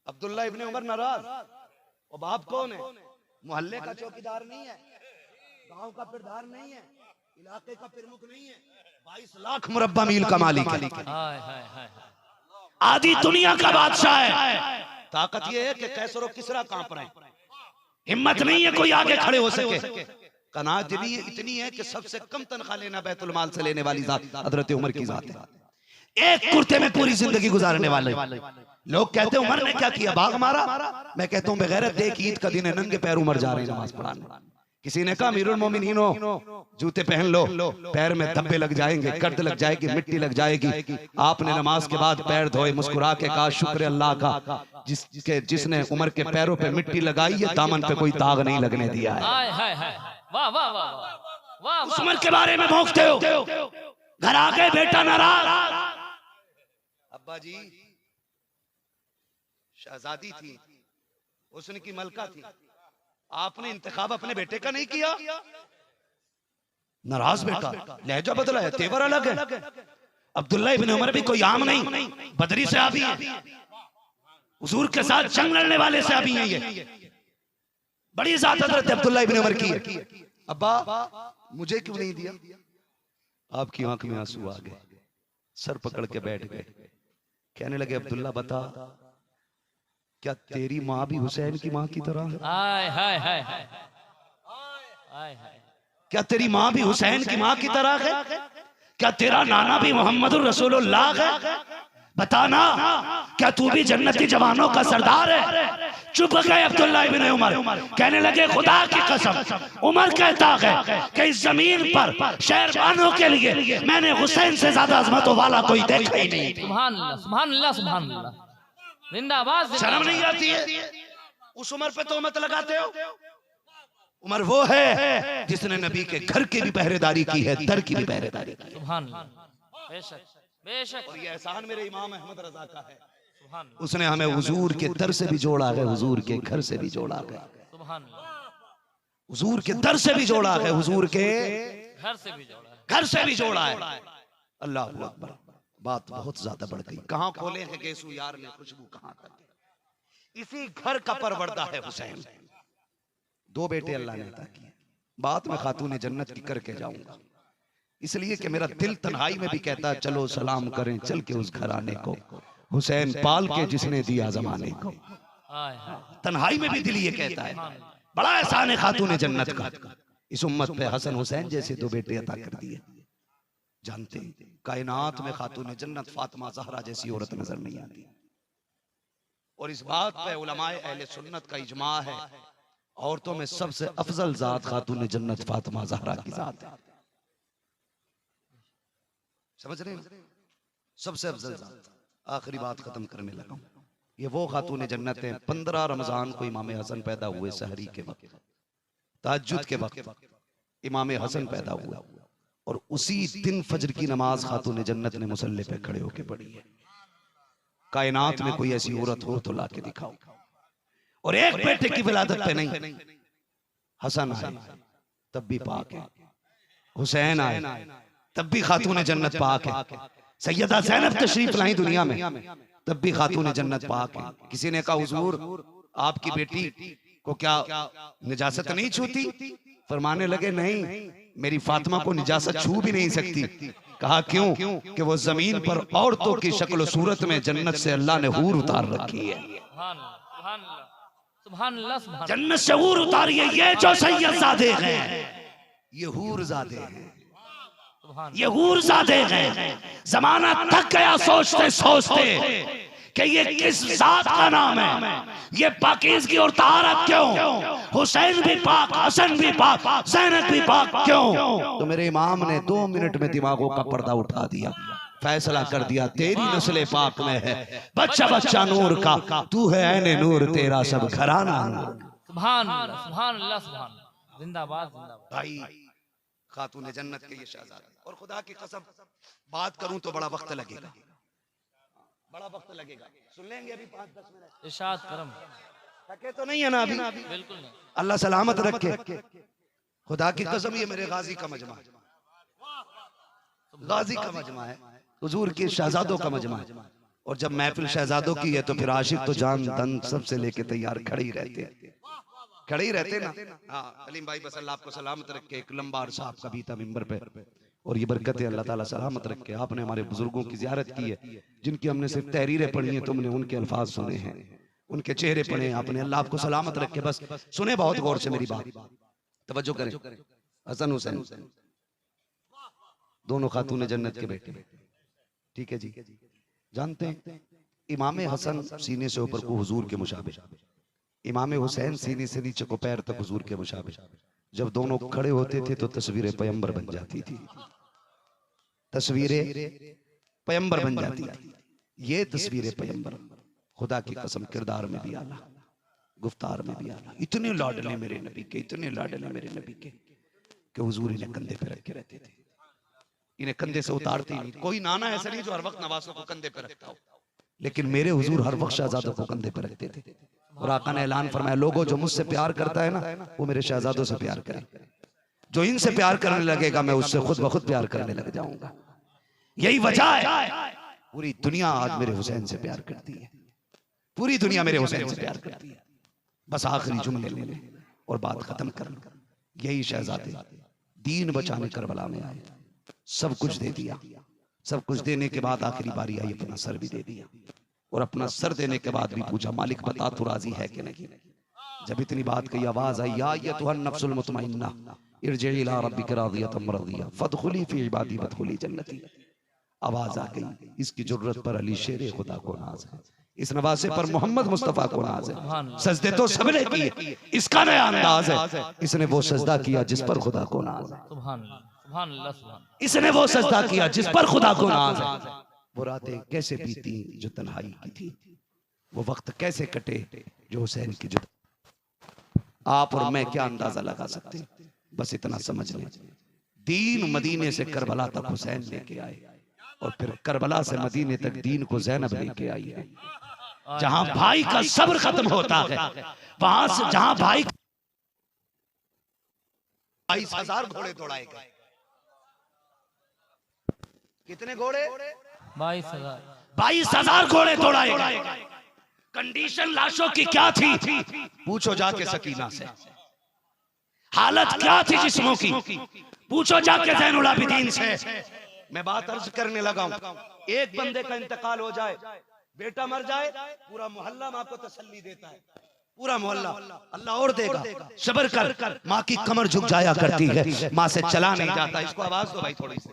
अब्दुल्ला इब्ने उमर नाराज। और बाप कौन है? मोहल्ले का चौकीदार नहीं है, गांव का प्रधान नहीं है, इलाके का प्रमुख नहीं है, 22 लाख मुरब्बा मील का मालिक है, आधी दुनिया का बादशाह है। ताकत ये है कि कैसर और किसरा कांप रहे हैं, हिम्मत नहीं है कोई आगे खड़े हो सके। कनात भी इतनी है कि सबसे कम तनख्वाह लेना बैतुल माल से लेने वाली जात हजरत उमर की जात है। एक कुर्ते में पूरी जिंदगी गुजारने वाले लोग कहते हैं उमर ने क्या किया, भाग मारा। मैं कहता हूं बगैरत देख ईद का दिन है, नंगे पैर उमर जा रहे हैं नमाज पढ़ाने। किसी ने कहा अमीरुल मोमिनीन हो, जूते पहन लो, पैर में धब्बे लग जाएंगे, गर्द लग जाएगी, मिट्टी लग जाएगी। आपने नमाज के बाद पैर धोए, मुस्कुरा के कहा शुक्र अल्लाह का जिसने उमर के पैरों पे मिट्टी लगाई है, दामन पे कोई दाग नहीं लगने दिया है। वाह वाह वाह, उस उमर के बारे में भौंकते हो, घर आके बेटा नाराज। अब्बा जी शहजादी थी, हुस्न की मलका थी, आपने इंतखाब अपने बेटे का नहीं किया। नाराज बेटा, लहजा बदला है, तेवर अलग है। अब्दुल्ला इब्न उमर भी कोई आम नहीं, बदरी से आबी है, हुजूर के साथ जंग लड़ने वाले से आबी है। ये बड़ी इज्जत हजरत अब्दुल्ला इब्न उमर की है। अब्बा मुझे क्यों नहीं दिया? आपकी आंख में आंसू आ गए, सर पकड़ के बैठ गए, कहने लगे अब्दुल्ला बता, क्या तेरी माँ भी हुसैन की माँ की तरह है? हाय हाय हाय हाय हाय। क्या तेरी माँ भी हुसैन की माँ की तरह है? क्या तेरा नाना भी मोहम्मदुर रसूलुल्लाह है? बताना, क्या तू भी जन्नती जवानों का सरदार है? चुप गए अब्दुल्ला इब्न उमर, कहने लगे खुदा की कसम, उमर कहता है कि इस जमीन पर शहरबानों के लिए मैंने हुसैन से ज्यादा अजमतों वाला कोई देखा ही नहीं। सुभान अल्लाह सुभान अल्लाह सुभान अल्लाह, जिंदाबाद। शर्म नहीं आती है? उस उमर पे तो मत लगाते हो। उमर वो है जिसने नबी के घर की भी पहरेदारी की है, दर की भी पहरेदारी की है। सुभान अल्लाह, बेशक बेशक। और ये एहसान मेरे इमाम अहमद रजा का है, सुभान अल्लाह, उसने हमें हुजूर के दर से भी जोड़ा है, हुजूर के घर से भी जोड़ा है, सुभान अल्लाह, हुजूर के दर से भी जोड़ा है, हुजूर के घर से भी जोड़ा है, घर से भी जोड़ा है। अल्लाह अकबर। बात बहुत ज्यादा बढ़ गई। कहाँ खोले हैं गेसू यार ने खुशबू कहाँ तक। इसी घर का परवरदा है हुसैन। दो बेटे अल्लाह ने अता किए। बात में खातून जन्नत की करके जाऊंगा, इसलिए कि मेरा दिल तन्हाई में भी कहता है चलो सलाम करें चल के उस घराने को, हुसैन पाल के जिसने दिया जमाने को। तन्हाई में भी दिल ये कहता है बड़ा एहसान है खातून जन्नत का, इस उम्मत पे हसन हुसैन जैसे दो बेटे अता कर दिए। जानते कायनात में खातून जन्नत फातिमा ज़हरा जैसी औरत नजर नहीं आती। और इस बात पे उलमाए अहले सुन्नत का इजमा है, औरतों में सबसे अफजल जात खातून जन्नत फातिमा ज़हरा की जात है। समझ रहे हैं? सबसे अफजल जात। आखिरी बात खत्म करने लगा, ये वो खातून जन्नत है। 15 रमजान को इमाम हसन पैदा हुए, सहरी के वक्त, तहज्जुद के वक्त इमाम हसन पैदा हुआ, और उसी दिन फजर की नमाज खातून जन्नत ने मुसल्ले पे खड़े होकर पढ़ी है। कायनात में कोई ऐसी औरत हो तो लाके दिखाओ। और एक बेटे की विलादत पे नहीं, हसन आए तब भी पाक है, हुसैन आए तब भी खातून जन्नत पाक है, सैयदा ज़ैनब तशरीफ लाई दुनिया में तब भी खातून जन्नत पाक है। किसी ने कहा हुजूर आपकी बेटी को क्या निजासत नहीं छूती? फरमाने लगे नहीं, मेरी फातिमा को निजासत छू भी नहीं सकती। कहा क्यों? कि वो जमीन पर औरतों की शक्ल सूरत में जन्नत से अल्लाह ने हूर उतार रखी है। जन्नत से हूर उतारी है। ये जो सैयदजादे हैं ये हूर जादे हैं, ये हूर जादे हैं। जमाना थक गया सोचते सोचते कि ये किस जात का नाम है, ये पाकीज़गी और तहारत क्यों? हुसैन भी पाक, हसन भी पाक, ज़ैनब भी पाक क्यों? तो मेरे इमाम ने 2 मिनट में दिमागों का पर्दा उठा दिया, फैसला कर दिया तेरी नस्ल पाक में है बच्चा बच्चा नूर का, तू है ऐने नूर, तेरा सब घराना नूर। सुभान अल्लाह सुभान अल्लाह सुभान अल्लाह, जिंदाबाद जिंदाबाद। भाई खातून जन्नत के ये शहजादे, और खुदा की कसम बात करूं तो बड़ा वक्त लगेगा, बड़ा वक्त लगेगा। सुन लेंगे अभी 5-10 मिनट। इरशाद करम, थके तो नहीं है ना अभी? बिल्कुल नहीं। अल्लाह सलामत रखे। खुदा की कसम ये मेरे गाजी का मजमा है, गाजी का मजमा है, हुजूर के शहजादों का मजमा है। और जब महफिल शहजादों की है तो फिर आशिक तो जान दन सबसे लेके तैयार खड़े ही रहते हैं, खड़े ही रहते ना। हाँ अलीम भाई बस अल्लाह आपको सलामत रखे। एक लंबा अरसा आपका बीता मिंबर पे, और ये बरकत है अल्लाह ताला सलामत रखे। आपने हमारे बुजुर्गों की ज़ियारत की है, जिनकी हमने सिर्फ तहरीरें पढ़ी हैं, तुमने उनके अल्फाज सुने हैं, उनके चेहरे पढ़े आपने। अल्लाह आपको सलामत रखे। बस सुने बहुत गौर से मेरी बात, तवज्जो करें। हसन हुसैन दोनों खातून जन्नत के बेटे, ठीक है जी। जानते हैं इमाम हसन सीने से ऊपर को हुजूर के मुशाबे, इमाम हुसैन सीने से नीचे को पैर तक हुजूर के मुशाबे। जब दोनों खड़े होते थे तो तस्वीरें पैगंबर बन जाती थी, तस्वीरें पैगंबर बन जाती थी। ये तस्वीरें पैगंबर, खुदा की कसम किरदार में भी आला, गुफ्तार में भी आला। इतने लाडले मेरे नबी के, इतने लाडले मेरे नबी के कि हुजूर इन्हें कंधे पे रख के रहते थे, इन्हें कंधे से उतारते ही नहीं। कोई नाना ऐसा नहीं जो हर वक्त नवासों को कंधे पे रखता हो, लेकिन मेरे हुजूर हर वक्त शहजादों को कंधे पे रखते थे। और आका ने ऐलान फरमाया, लोगों जो मुझसे प्यार करता है ना वो मेरे शहजादों से प्यार करे, जो इनसे प्यार करने लगेगा मैं उससे खुद ब खुद प्यार करने लग जाऊंगा। यही वजह है पूरी दुनिया आज मेरे हुसैन से प्यार करती है, पूरी दुनिया मेरे हुसैन से प्यार करती है। बस आखिरी जुमले ले ले और बात खत्म कर। यही शहजादे दीन बचाने करबला में आए, सब कुछ दे दिया, सब कुछ देने के बाद आखिरी बारी आई, अपना सर भी दे दिया। और अपना सर देने के बाद भी पूछा, मालिक बता तू राजी है कि नहीं। जब इतनी बात कही, आवाज आई, या अय्युहन नफ्सुल मुतमइन्ना इरजिई इला रब्बिक रादियतम मर्दिया फदखुली फी इबादी वदखुली जन्नती। आवाज आ गई, इसकी जरूरत पर अली शेर खुदा को नाज है, इस नवासे पर मोहम्मद मुस्तफा को नाज है। सजदे तो सबने किए, इसका नया अंदाज है, इसने वो सजदा किया जिस पर खुदा को नाज है। इसने वो सजदा किया जिस पर खुदा को नाज है। वो रातें कैसे बीती जो तन्हाई की थी, वो वक्त कैसे कटे जो हुसैन की जुदा। आप और मैं क्या अंदाजा लगा सकते, बस इतना समझ लें, दीन मदीने से करबला तक हुसैन लेके आए, और फिर करबला से मदीने तक दीन को ज़ैनब लेके आई है। जहां भाई का सब्र खत्म होता है, वहां से जहां भाई 22,000 घोड़े दौड़ाए गए। कितने घोड़े? 22,000 घोड़े दौड़ाए गए। कंडीशन लाशों की क्या थी, पूछो जाके सकीना से। हालत क्या थी जिस्मों की, पूछो जाके ज़ैनुल आबिदीन से। मैं बात अर्ज करने लगा हूं, एक बंदे का इंतकाल हो जाए, बेटा मर जाए, पूरा मोहल्ला माँ को तसल्ली देता है, पूरा मोहल्ला, अल्लाह और देगा, सब्र कर। माँ की कमर झुक जाया करती है, माँ से चला नहीं जाता। इसको आवाज दो भाई, थोड़ी सी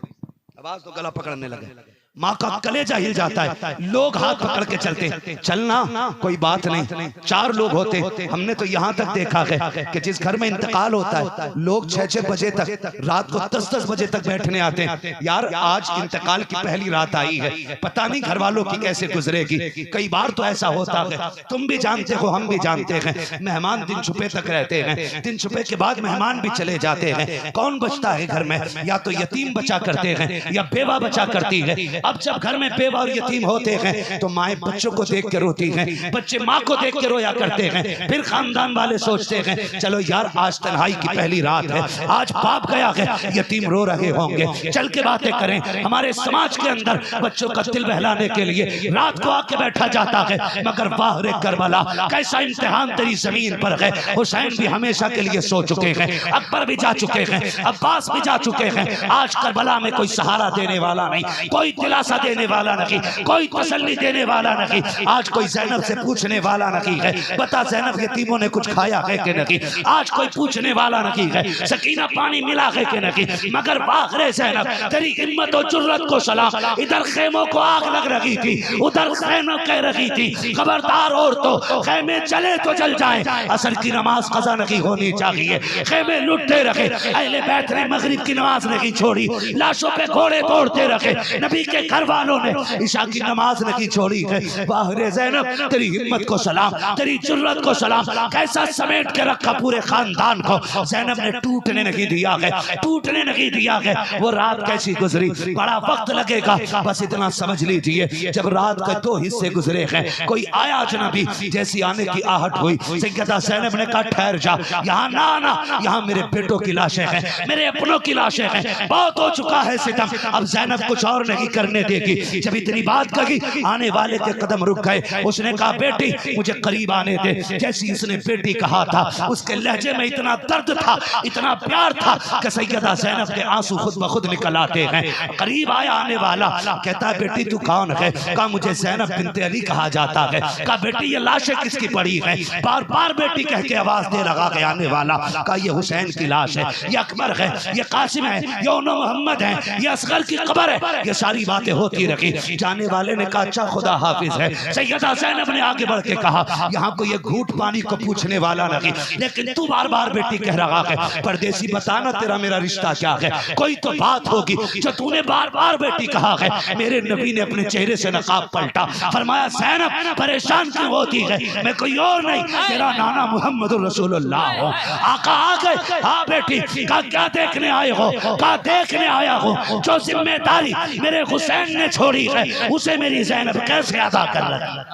आवाज दो, गला पकड़ने लगे। माँ का कलेजा हिल जाता है, लोग हाथ पकड़ के चलते, चलना कोई बात नहीं। 4 लोग होते, हमने तो यहाँ तक देखा है कि जिस घर में इंतकाल होता है लोग 6-6 बजे तक, रात को 10-10 बजे तक बैठने आते हैं। यार आज इंतकाल की पहली रात आई है, पता नहीं घर वालों की कैसे गुजरेगी। कई बार तो ऐसा होता है, तुम भी जानते हो हम भी जानते हैं, मेहमान दिन छुपे तक रहते हैं, दिन छुपे के बाद मेहमान भी चले जाते हैं। कौन बचता है घर में, या तो यतीम बचा करते हैं या बेवा बचा करती है। अब जब घर में बेवा और यतीम होते हैं तो माएं बच्चों को देख के रोती हैं, बच्चे माँ को देख के रोया करते हैं। फिर खानदान वाले सोचते हैं चलो यार आज तन्हाई की पहली रात है, आज बाप गया है, यतीम रो रहे होंगे, चल के बातें करें। हमारे समाज के अंदर बच्चों का दिल बहलाने के लिए रात को आके बैठा जाता है। मगर वाह रे करबला, कैसा इम्तिहान तेरी जमीन पर है। हुसैन भी हमेशा के लिए सो चुके हैं, अकबर भी जा चुके हैं, अब्बास भी जा चुके हैं। आज करबला में कोई सहारा देने वाला नहीं, कोई दिलासा देने वाला नहीं, कोई तसल्ली देने वाला नहीं। आज कोई ज़ैनब से पूछने वाला नहीं है, बता ज़ैनब यतीमों ने कुछ खाया है कि नहीं। आज कोई पूछने वाला नहीं है, सकीना पानी मिला है कि नहीं। मगर वाह रे ज़ैनब, तेरी हिम्मत और जुर्रत को सलाम। इधर खेमों को आग लग रही थी, उधर खैमों कह रही थी खबरदार और तो खेमे चले तो जल जाए। असर की नमाज कज़ा नहीं होनी चाहिए, खेमे लुटते रखे। अहले बैत ने मगरिब की नमाज नहीं छोड़ी, लाशों पे घोड़े दौड़ते रखे। नबी के घर वालों ने ईशा की नमाज नहीं छोड़ी है। वाह रे ज़ैनब, तेरी हिम्मत को सलाम, तेरी जुर्रत को सलाम। कैसा समेट के रखा पूरे खानदान को। ज़ैनब ने टूटने नहीं दिया है, टूटने नहीं दिया है। वो रात कैसी गुजरी, बड़ा वक्त लगेगा, बस इतना समझ लीजिए। जब रात के 2 हिस्से गुजरे हैं, कोई आया अजनबी, जैसी आने की आहट हुई, सैयदा ज़ैनब ने कहा ठहर जा, यहाँ ना आना, यहाँ मेरे बेटों की लाशें हैं, मेरे अपनों की लाशें हैं, बहुत हो चुका है सितम, अब ज़ैनब कुछ और नहीं करने देगी। जब इतनी बात कही, आने वाले के कदम रुक गए। उसने कहा बेटी मुझे करीब आने दे। जैसी उसने बेटी कहा था, उसके लहजे में इतना दर्द था, इतना प्यार था कि सैयदा ज़ैनब के आंसू खुद ब खुद निकल आते हैं। करीब आया आने वाला, कहता है बेटी तू कौन है। कहा मुझे ज़ैनब बिन्ते अली कहा जाता है। कहा बेटी ये लाशें किसकी पड़ी है। बार बार बेटी कह के आवाज दे लगा के आने वाला, कहा ये हुसैन की लाश है, ये अकबर है, ये कासिम है, ये मोहम्मद है, ये असगर की कब्र है। ये सारी बात बातें होती रही। जाने वाले ने कहा अच्छा खुदा हाफिज है। सैयदा ज़ैनब ने आगे बढ़ के कहा यहाँ कोई ये घूट पानी को पूछने वाला नहीं, लेकिन तू बार बार बेटी कह रहा है परदेसी बताना तेरा मेरा रिश्ता क्या है, कोई तो बात होगी जो तूने बार बार बेटी कहा है। मेरे नबी ने अपने चेहरे से नकाब पलटा, फरमाया ज़ैनब परेशान क्यों होती है, मैं कोई और नहीं तेरा नाना मोहम्मद रसूलुल्लाह हूँ। आका आ गए। हाँ बेटी, कहा क्या देखने आए हो, कहा देखने आया हूँ जो जिम्मेदारी मेरे हुसैन ने छोड़ी है उसे मेरी ज़ैनब कैसे अदा कर रही है।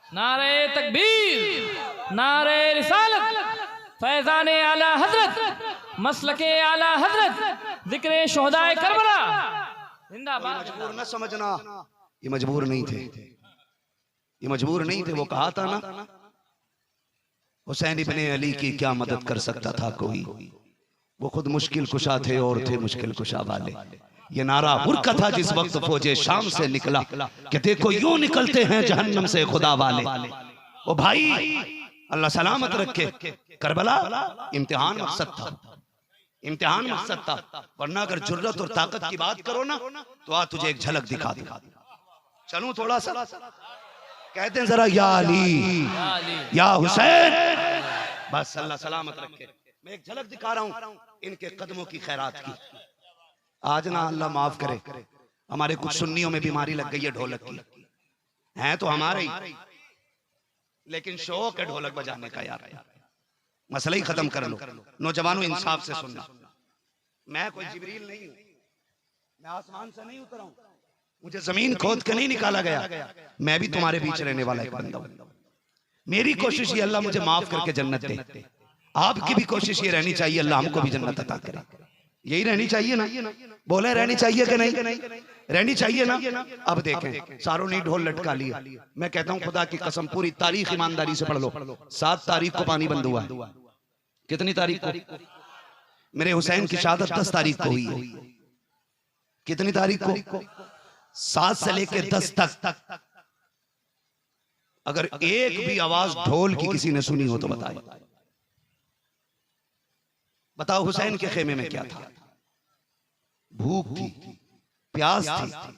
नारे तकबीर, नारे रिसालत, फैज़ाने आला हजरत, मसलके आला हजरत, जिक्रे शोहदाए करबला जिंदाबाद। मजबूर न समझना, ये मजबूर नहीं थे, ये मजबूर नहीं थे। वो कहा था ना हुसैन इब्ने अली की क्या मदद कर सकता था कोई, वो खुद मुश्किल कुशा थे और थे मुश्किल कुशा वाले। ये नारा हुर्का था जिस वक्त फौजे शाम से निकला कि देखो यूं निकलते हैं जहन्नम से खुदा वाले। ओ भाई अल्लाह सलामत रखे, करबला इम्तिहान मकसद था, इम्तिहान मकसद था, वरना अगर जुर्रत और ताकत की बात करो ना तो आ तुझे एक झलक दिखा दे। चलूं थोड़ा सा, कहते हैं जरा या अली या हुसैन, बस अल्लाह सलामत रखे। मैं एक झलक दिखा रहा हूं इनके कदमों की खैरात की। आज ना अल्लाह माफ करे हमारे कुछ सुन्नियों में बीमारी लग गई है ढोलक की, है तो हमारे ही, लेकिन शौक है ढोलक बजाने का यार, मसला ही खत्म कर लो। नौजवानों इंसाफ से सुनना, मैं कोई जिब्रील नहीं हूं, मैं आसमान से नहीं उतरा हूं, मुझे जमीन खोद के नहीं निकाला गया, मैं भी तुम्हारे बीच रहने वाला एक बंदा हूं। मेरी कोशिश ये अल्लाह मुझे माफ करके जन्नत दे, आपकी भी कोशिश ये रहनी चाहिए अल्लाह हमको भी जन्नत अता करे। यही रहनी चाहिए ना, बोले रहनी चाहिए कि नहीं, रहनी चाहिए ना। अब देखें सारों ने ढोल लटका लिया, मैं कहता हूं खुदा की कसम पूरी तारीख ईमानदारी से पढ़ लो। 7 तारीख को पानी बंद हुआ है, कितनी तारीख को? मेरे हुसैन की शहादत 10 तारीख को हुई है, कितनी तारीख को? 7 से लेकर 10 तक अगर एक भी आवाज ढोल की किसी ने सुनी हो तो बताए, बताओ हुसैन के खेमे में क्या था? भूख थी, प्यास थी,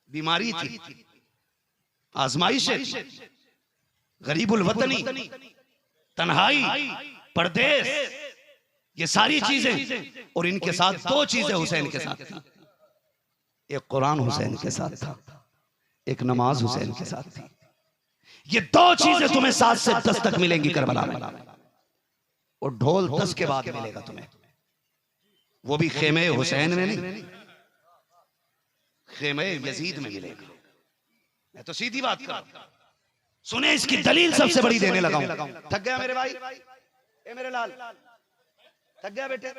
बीमारी थी, आजमाइशें थी, गरीबुल वतनी, तन्हाई, परदेश, ये सारी चीजें, और इनके साथ 2 चीजें हुसैन के साथ थी। एक कुरान हुसैन के साथ था, एक नमाज हुसैन के साथ थी। ये 2 चीजें तुम्हें 7 से 10 तक मिलेंगी करबला में, और ढोल 10 के बाद मिलेगा तुम्हें, वो भी खेमे हुसैन में नहीं, खेमे यजीद में मिलेगा। मैं तो सीधी बात कर, सुने इसकी दलील सबसे बड़ी देने लगा हूं। थक गया मेरे भाई, ए मेरे लाल, थक गया बेटे?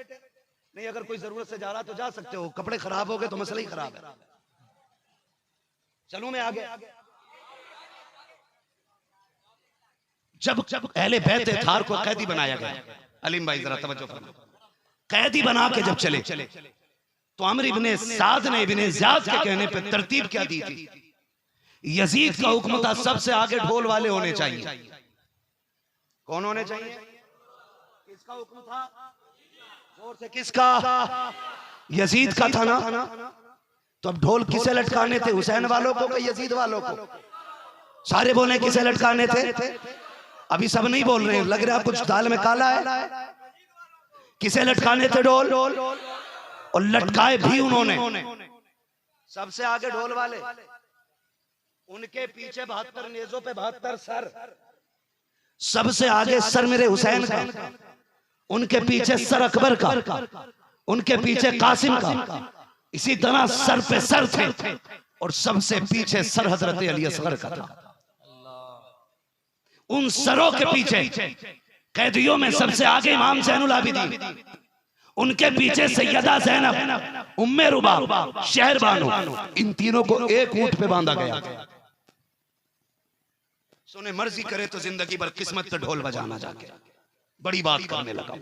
नहीं, अगर कोई जरूरत से जा रहा तो जा सकते हो, कपड़े खराब हो गए तो मसला ही खराब है। चलूं मैं आगे। जब अहले बैत थार को कैदी बनाया गया, अलीम भाई जरा तवज्जो फरमाओ, कैदी बना के जब चले तो अमर इब्ने साद ने इब्ने ज़ियाद के कहने पे तरतीब क्या दी थी? यजीद का हुक्म था सबसे आगे ढोल वाले होने चाहिए। कौन होने चाहिए? किसका हुक्म था? जोर से किसका? यजीद का था ना। तो अब ढोल किसे लटकाने थे, हुसैन वालों को कि यजीद वालों को? सारे बोले किसे लटकाने थे? अभी सब नहीं बोल रहे, लग रहा कुछ दाल में काला है। किसे लटकाने थे ढोल? और लटकाए भी उन्होंने सबसे आगे ढोल वाले, उनके पीछे 72 नेजों पे 72 सर, सबसे आगे सर मेरे हुसैन का, उनके पीछे सर अकबर का, उनके पीछे कासिम का, इसी तरह सर पे सर थे, और सबसे पीछे सर हजरत अली असगर का था। उन सरों के पीछे कैदियों में सबसे आगे इमाम ज़ैनुल आबिदीन, उनके पीछे सैयदा ज़ैनब, उम्मे रुबा, शहर बानो, इन तीनों को एक ऊंट पे बांधा गया। सुने मर्जी करे तो जिंदगी भर किस्मत पे ढोल बजाना जाके, बड़ी बात करने लगा।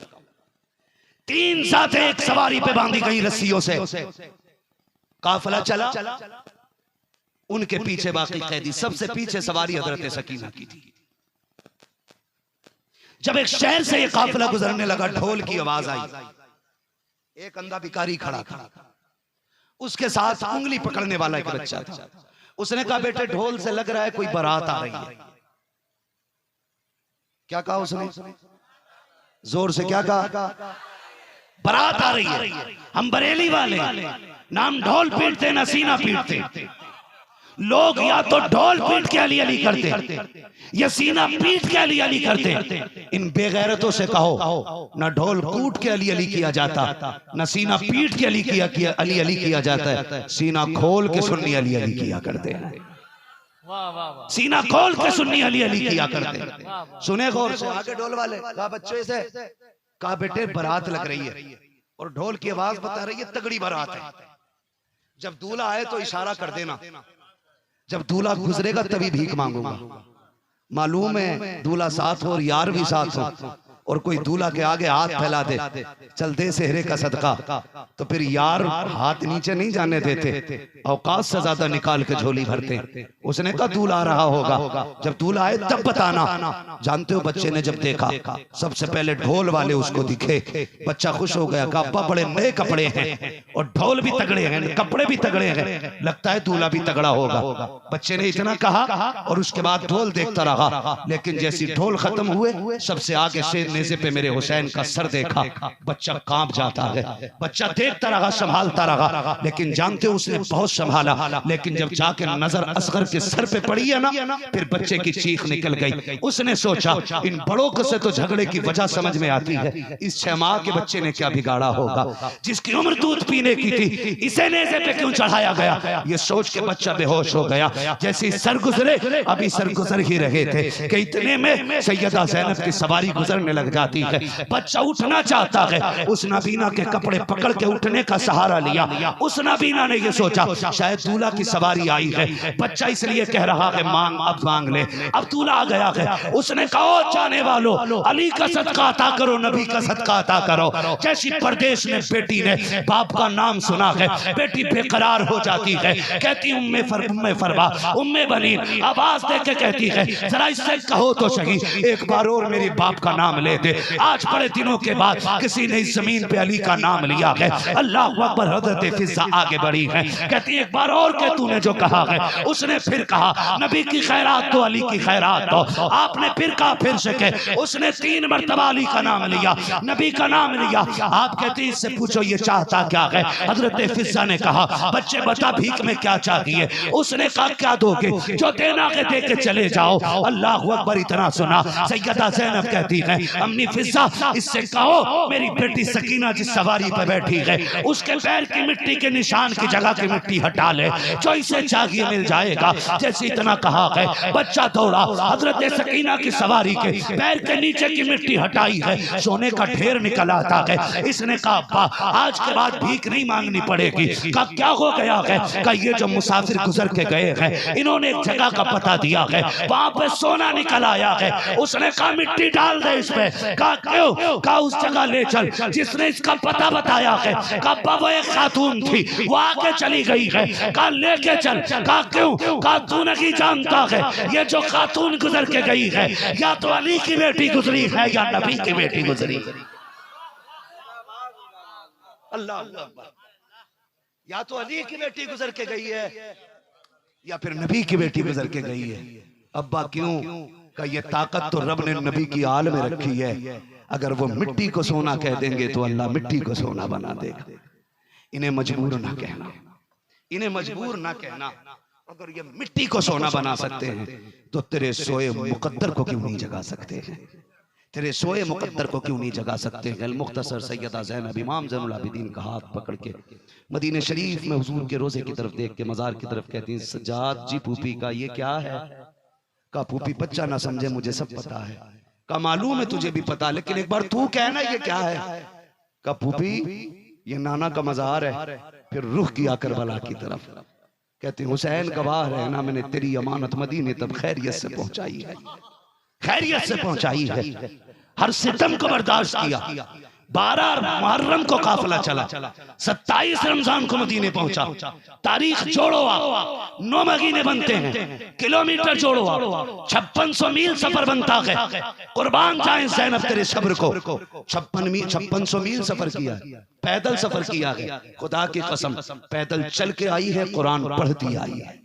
3 साथें एक सवारी पे बांधी गई रस्सियों से, काफिला चला, उनके पीछे बाकी कैदी, सबसे पीछे सवारी हजरत सकीना की थी। जब एक शहर से ये काफिला गुजरने लगा, ढोल की आवाज आई, एक अंधा भिखारी खड़ा था, उसके साथ उंगली पकड़ने वाला एक बच्चा था। उसने कहा बेटे ढोल से लग रहा है कोई बारात आ रही है। क्या कहा उसने? जोर से क्या कहा? बारात आ रही है। हम बरेली वाले नाम ढोल पीटते ना सीना पीटते। लोग या तो ढोल पीट के अली अली करते या सीना पीट के अली अली करते। इन बेगैरतों से कहो ना ढोल कूट के अली अली किया जाता, ना सीना पीट के अली अली अली किया जाता है। सीना खोल के सुन्नी अली अली किया करते हैं। सीना खोल के सुन्नी अली अली किया करते हैं। सुने गौर से। आगे ढोल वाले कहा बच्चे से, कहा बेटे बारात लग रही है और ढोल की आवाज बता रही है तगड़ी बारात है। जब दूल्हा आए तो इशारा कर देना, जब दूल्हा गुजरेगा तभी भीख मांगूंगा। मालूम है दूल्हा साथ हो और यार भी साथ हो, और कोई दूल्हा के आगे हाथ फैला दे चल दे सेहरे का सदका, तो फिर यार हाथ नीचे नहीं जाने देते, औकात से ज्यादा निकाल के झोली भरते। उसने कहा दूल्हा आ रहा होगा, जब दूल्हा आए तब बताना। जानते हो बच्चे ने जब देखा सबसे पहले ढोल वाले उसको दिखे, बच्चा खुश हो गया। कहा अब्बा बड़े नए कपड़े हैं और ढोल भी तगड़े हैं, कपड़े भी तगड़े हैं, लगता है दूल्हा भी तगड़ा होगा। बच्चे ने इतना कहा और उसके बाद ढोल देखता रहा। लेकिन जैसी ढोल खत्म हुए सबसे आगे से नेज़े पे मेरे हुसैन का सर देखा, बच्चा कांप जाता है। बच्चा देखता रहा, संभालता रहा, लेकिन जानते हो उसने बहुत संभाला। लेकिन जब जाके नजर असगर के सर पे पड़ी है ना, फिर बच्चे की चीख निकल गई। उसने सोचा इन बड़ों को से तो झगड़े की वजह समझ में आती है, इस 6 माह के बच्चे ने क्या बिगाड़ा होगा, जिसकी उम्र दूध पीने की थी, इसे नेज़े पे क्यों चढ़ाया गया। ये सोच के बच्चा बेहोश हो गया। जैसे सर गुजरे, अभी सर गुजर ही रहे थे कि इतने में सैयदा ज़ैनब की सवारी गुजरने लग जाती है। बच्चा उठना चाहता है, उस नबीना के कपड़े पकड़ के उठने का सहारा लिया। उस नबीना ने ये सोचा शायद दूल्हा की सवारी आई है, बच्चा इसलिए कह रहा है मांग अब मांग ले। अब दूल्हा आ गया है, उसने कहा जाने वालों अली का सदका अता करो, नबी का सदका अता करो। जैसी परदेश में बेटी ने बाप का नाम सुना है, बेटी बेकरार हो जाती है, कहती उम्मे फरवा उम्मे बनी, आवाज दे के कहती है जरा इससे कहो तो सही एक बार और मेरे बाप का नाम ले दे। आज बड़े दिनों के बाद किसी ने इस जमीन पे अली का नाम लिया है। अल्लाह अकबर। हज़रत फिज़ा आगे बढ़ी है, कहती एक बार और के तूने जो कहा है। उसने फिर कहा नबी की खैरात तो अली की खैरात तो। आपने फिर कहा फिर से कहे। उसने 3 मरतबा अली का नाम लिया, नबी का नाम लिया। आप कहती इससे पूछो ये चाहता क्या है। हज़रत फिज़ा ने कहा बच्चे बता भीख में क्या चाहिए। उसने कहा क्या दोगे, जो देना है दे के चले जाओ। अल्लाह अकबर। इतना सुना सैयदा ज़ैनब कहती है अम्मी फिज़ा इससे कहो मेरी बेटी सकीना जिस सवारी पर बैठी है उसके पैर की मिट्टी के निशान की जगह की मिट्टी हटा ले, जो इसे चाहिए मिल जाएगा। जैसे इतना कहा है बच्चा दौड़ा, हजरत सकीना की सवारी के पैर के नीचे की मिट्टी हटाई है, सोने का ढेर निकल आता है। इसने कहा अब्बा आज के बाद भीख नहीं मांगनी पड़ेगी। कहा क्या हो गया है। कहा ये जो मुसाफिर गुजर के गए हैं इन्होंने एक जगह का पता दिया है, वहां पे सोना निकल आया है। उसने कहा मिट्टी डाल दे इसमें। कहा क्यों। कहा उस जगह ले चल जिसने इसका पता बताया है। कहा वो एक खातून थी वो आगे चली गई है। कहा लेके चल। कहा क्यों। कहा तू नहीं जानता है ये जो खातून गुजर के गई है या तो अली की बेटी गुजरी है या नबी की बेटी गुजरी। अल्लाह अल्लाह। या तो अली की बेटी गुजर के गई है या फिर नबी की बेटी गुजर के गई है। अब्बा क्यों। का ये ताकत तो रब ने नबी की आल में रखी है। अगर वो मिट्टी को सोना कह देंगे तो अल्लाह मिट्टी को सोना बना देगा। इन्हें मजबूर ना कहना, इन्हें मजबूर ना कहना। अगर ये मिट्टी को सोना बना सकते हैं तो तेरे सोए मुकद्दर को क्यों नहीं जगा सकते हैं। तेरे सोए मुकद्दर को क्यों नहीं जगा सकते हैं। मुख्तसर सैयदा ज़ैनब इमाम ज़ैनुल आबिदीन का हाथ पकड़ के मदीने शरीफ में हुजूर के रोजे की तरफ देख के मज़ार की तरफ कहती हैं सज्जाद जी फूफी का ये क्या है। का फूफी बच्चा ना समझे मुझे सब पता है। का मालूम है तुझे भी पता, लेकिन एक बार तू कहना ये क्या है। का फूफी ये नाना का मज़ार है। फिर रुख किया करबला की तरफ, कहते हुसैन गवाह रहना मैंने तेरी अमानत मदीने तब खैरियत से पहुंचाई है, खैरियत से पहुंचाई है। हर सितम को बर्दाश्त किया, 12 मुहर्रम को काफिला चला, 27 रमजान को मदीने पहुंचा। तारीख जोड़ो आप, 9 महीने बनते हैं, किलोमीटर जोड़ो आप, 5600 मील सफर बनता है। कुर्बान जाए ज़ैनब तेरे सब्र को। 5600 मील सफर किया, पैदल सफर किया है। खुदा की कसम पैदल चल के आई है, कुरान पढ़ती आई है,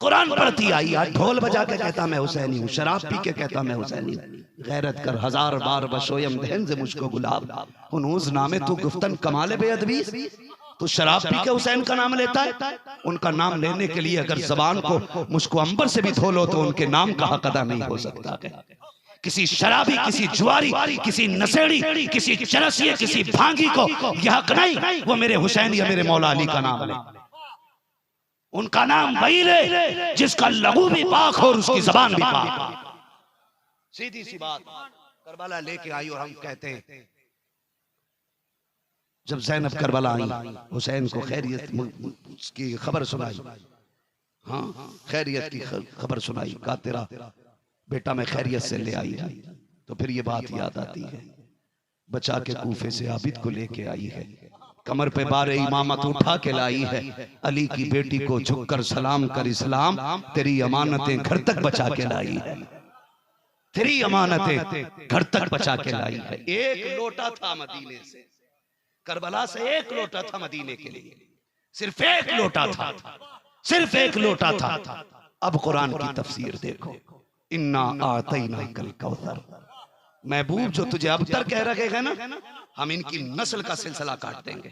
कुरान पढ़ती आई। आज ढोल बजा के कहता मैं हुसैनी हूँ, शराब पी के कहता मैं हुसैनी हूँ। गैरत कर 1000 बार बशोयम दहन से मुझको गुलाब, हुनूज नामे तू गुफ्तन कमाले बेअदबी। तो शराब पी के हुसैन का नाम लेता है। उनका नाम लेने के लिए अगर जबान को मुझको अंबर से भी धो लो तो उनके नाम का हक अदा नहीं हो सकता। किसी शराबी, किसी जुआरी, किसी नशेड़ी, किसी चरसिए, किसी भांगी को यह हक नहीं वो मेरे हुसैन या मेरे मौला अली का नाम ले। उनका नाम वही ले जिसका लहू भी पाक हो और उसकी जबान भी पाक। सीधी सी बात करबला लेके आई और हम कहते हैं जब ज़ैनब करबला आई, हुसैन को खैरियत की खबर सुनाई, हाँ खैरियत की खबर सुनाई, कहा तेरा बेटा मैं खैरियत से ले आई है। तो फिर ये बात याद आती है, बचा के कूफे से आबिद को लेके आई है, कमर पे बारे इमामत उठा के लाई है, अली की बेटी को झुककर सलाम कर इस्लाम, तेरी अमानतें घर तक बचा के लाई है, तेरी अमानतें घर तक बचा के लाई है। एक लोटा था मदीने से, करबला से एक लोटा था मदीने के लिए, सिर्फ एक लोटा था, सिर्फ एक लोटा था। अब कुरान की तफसीर देखो, इन्ना आतैना कल कौसर। महबूब जो तुझे अब तक कह रहे हैं ना, हम इनकी नस्ल का सिलसिला काट देंगे,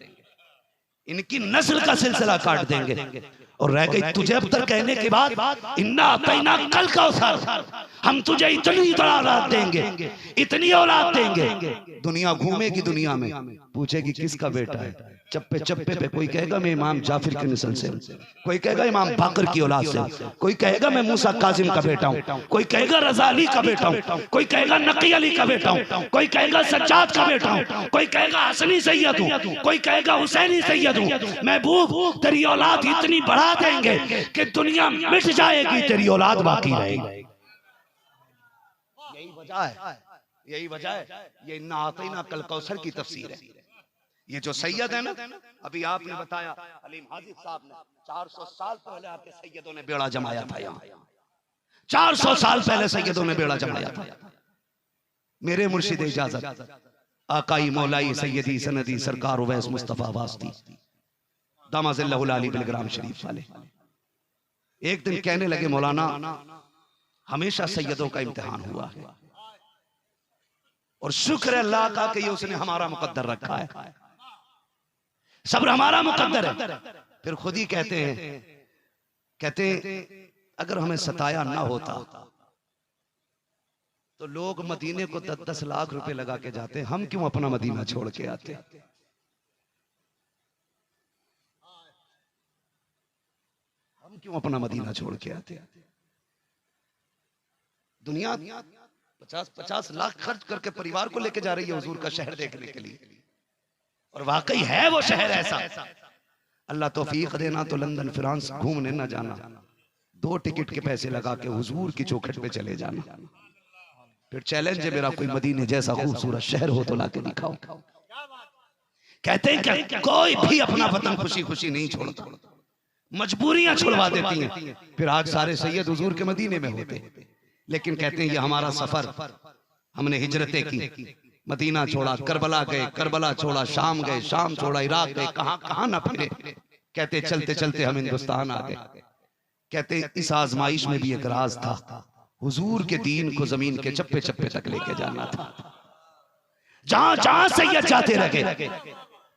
इनकी नस्ल का सिलसिला काट देंगे। और रह गई तुझे अब तक कहने के बाद, इन्ना आतैना कल कौसर, हम तुझे इतनी औलाद देंगे, इतनी औलाद देंगे। दुनिया घूमेगी, दुनिया में पूछेगी किसका बेटा है, चप्पे चप्पे पे कोई कहेगा मैं इमाम जाफिर की नस्ल से, कोई कहेगा इमाम बाकर की औलाद से, कोई कहेगा मैं मूसा काजिम का बेटा हूँ, कोई कहेगा रजा अली का बेटा हूँ, कोई कहेगा नकी अली का बेटा हूँ, कोई कहेगा सज्जाद का बेटा हूँ, कोई कहेगा हसनी सैयद हूँ, कोई कहेगा हुसैनी सैयद हूँ। महबूब तेरी औलाद इतनी बढ़ा देंगे कि दुनिया मिट जाएगी, तेरी औलाद बाकी रहेगी। यही वजह है, यही वजह है। ये इन्ना आतैना कल कौसर की तफसीर है। ये जो सैयद है ना, अभी आपने बताया अलीम हाजिब साहब ने 400 साल पहले आपके सैयदों ने बेड़ा जमाया था यहाँ, 400 साल पहले सैयदों ने बेड़ा जमाया था। मेरे मुर्शिद इजाजत आकाई मौलाई सैयदी सनदी सरकार उवैस मुस्तफा वास्ती दामाज़िल्लाहुल आली बिलग्राम शरीफ वाले एक दिन कहने लगे, मौलाना हमेशा सैयदों का इम्तिहान हुआ है और शुक्र है अल्लाह का कि ये उसने हमारा मुकद्दर रखा है, सब्र हमारा मुकद्दर है। फिर खुद ही कहते हैं अगर हमें सताया ना होता तो लोग मदीने को 10-10 लाख रुपए लगा के जाते, हम क्यों अपना मदीना छोड़ के आते। हम क्यों अपना मदीना छोड़ के आते। दुनिया 50-50 लाख खर्च करके परिवार को लेके जा रही है हुजूर का शहर देखने के लिए, और वाकई है वो शहर ऐसा। अल्लाह तौफीक देना तो लंदन फ्रांस घूमने ना जाना, 2 टिकट के पैसे लगा के हुजूर की चौखट पे चले जाना। फिर चैलेंज है मेरा, कोई मदीने जैसा खूबसूरत शहर हो तो लाके दिखाओ। कहते हैं कि कोई भी अपना वतन खुशी खुशी नहीं छोड़ता, मजबूरियां छुड़वा देती हैं। फिर आज सारे सैयद हुजूर के मदीने में होते, लेकिन कहते हैं ये हमारा सफर, हमने हिजरतें की, मदीना छोड़ा, करबला गए, करबला छोड़ा, शाम गए, शाम छोड़ा, इराक गए, कहां कहां न फिरे। कहते चलते चलते हम हिंदुस्तान आ गए। कहते इस आजमाइश में भी एक राज था, हुजूर के दीन को जमीन के चप्पे चप्पे तक लेके जाना था। जहां जहां सैयद जाते रहे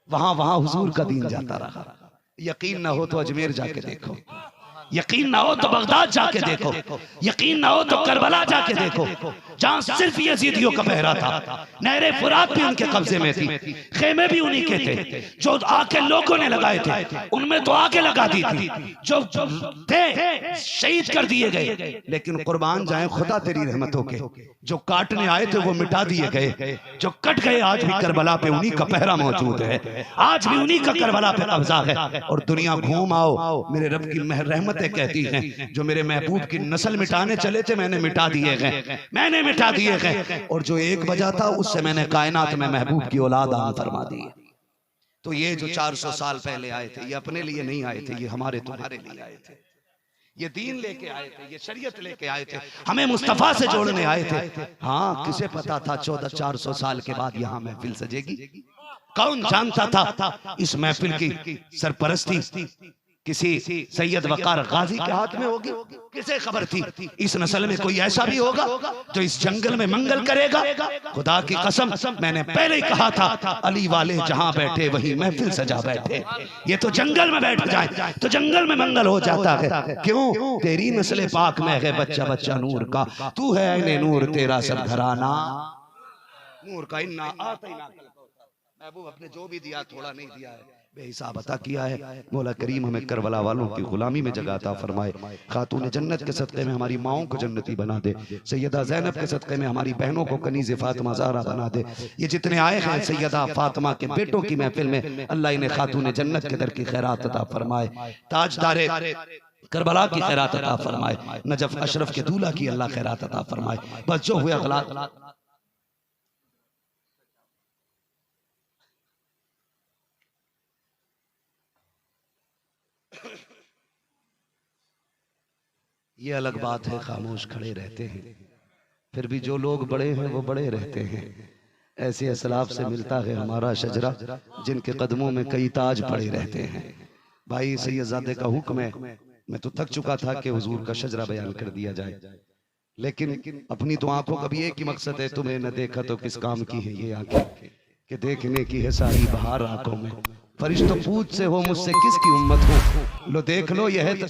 वहां वहां हुजूर का दीन जाता रहा। यकीन ना हो तो अजमेर जाके देखो, यकीन ना हो तो बगदाद जाके देखो, यकीन ना हो तो करबला जाके देखो, जहां सिर्फ यजीदियों का पहरा था। नहरे फुरात भी उनके कब्जे में थी, खेमे भी उन्हीं के थे, जो आके लोगों ने लगाए थे उनमें तो आगे लगा दी थी, जो थे शहीद कर दिए गए। लेकिन कुर्बान जाए खुदा तेरी रहमतों के, जो काटने आए थे वो मिटा दिए गए, जो कट गए आज भी करबला पे उन्हीं का पहरा मौजूद है, आज भी उन्हीं का करबला पे कब्जा है। और दुनिया घूम आओ, मेरे रब की रहमतें कहती हैं जो मेरे महबूब की नस्ल मिटाने चले थे मैंने मिटा दिए गए, मैंने मिटा दिए गए, और जो 1 बजा था उससे मैंने कायनात में महबूब की औलाद आम फरमा दी। तो ये जो 400 साल पहले आए थे, ये अपने लिए नहीं आए थे, ये हमारे तुम्हारे लिए आए थे। ये दीन लेके आए थे, ये शरीयत लेके आए थे, हमें मुस्तफा से जोड़ने आए थे। हाँ, किसे पता था 1400-400 साल के बाद यहाँ महफिल सजेगी? कौन जानता था इस महफिल की सरपरस्ती किसी सैयद वकार गाजी के हाथ में होगी? किसे खबर थी इस नस्ल में कोई ऐसा भी होगा जो इस जंगल में मंगल करेगा? खुदा की कसम, मैंने पहले ही कहा था, अली वाले जहां बैठे वहीं महफिल सजा बैठे। ये तो जंगल में बैठ जाए तो जंगल में मंगल हो जाता है। क्यों? तेरी नस्ल पाक में है बच्चा बच्चा नूर का, तू है ऐने नूर, तेरा सब घराना नूर का। इन्ना आतैना महबूब अपने जो भी दिया थोड़ा नहीं दिया है, बेहिसाब अता किया है। मौला करीम हमें करबला वालों की गुलामी में जगह अता फरमाए। खातून जन्नत के सदक़े में हमारी माओं को जन्नती बना दे। सैयदा ज़ैनब के सदक़े में हमारी बहनों को कनीज़ फातिमा ज़हरा बना दे। ये जितने आए हैं सैयदा फातिमा के बेटों की महफिल में, अल्लाह इन्हें खातून जन्नत के दर की खैरात अता फरमाए। ताजदारे करबला की खैरात अता फरमाए। नजफ अशरफ के दूल्हा की अल्लाह खैरात अता फरमाए। बस जो हुए अगला ये अलग बात है, खामोश खड़े रहते हैं, फिर भी जो लोग बड़े हैं वो बड़े रहते हैं। ऐसे असलाफ से मिलता है हमारा शजरा, जिनके कदमों में कई ताज पड़े रहते हैं। भाई सैयदजादे का हुक्म है, मैं तो थक चुका था कि हुजूर का शजरा बयान कर दिया जाए, लेकिन अपनी तो आंखों का भी एक ही मकसद है, तुम्हें न देखा तो किस काम की है ये आंखें, कि देखने की है सारी बहार आंखों में। फरिश्तों पूछ से हो मुझसे किसकी उम्मत हो, लो देख लो यह है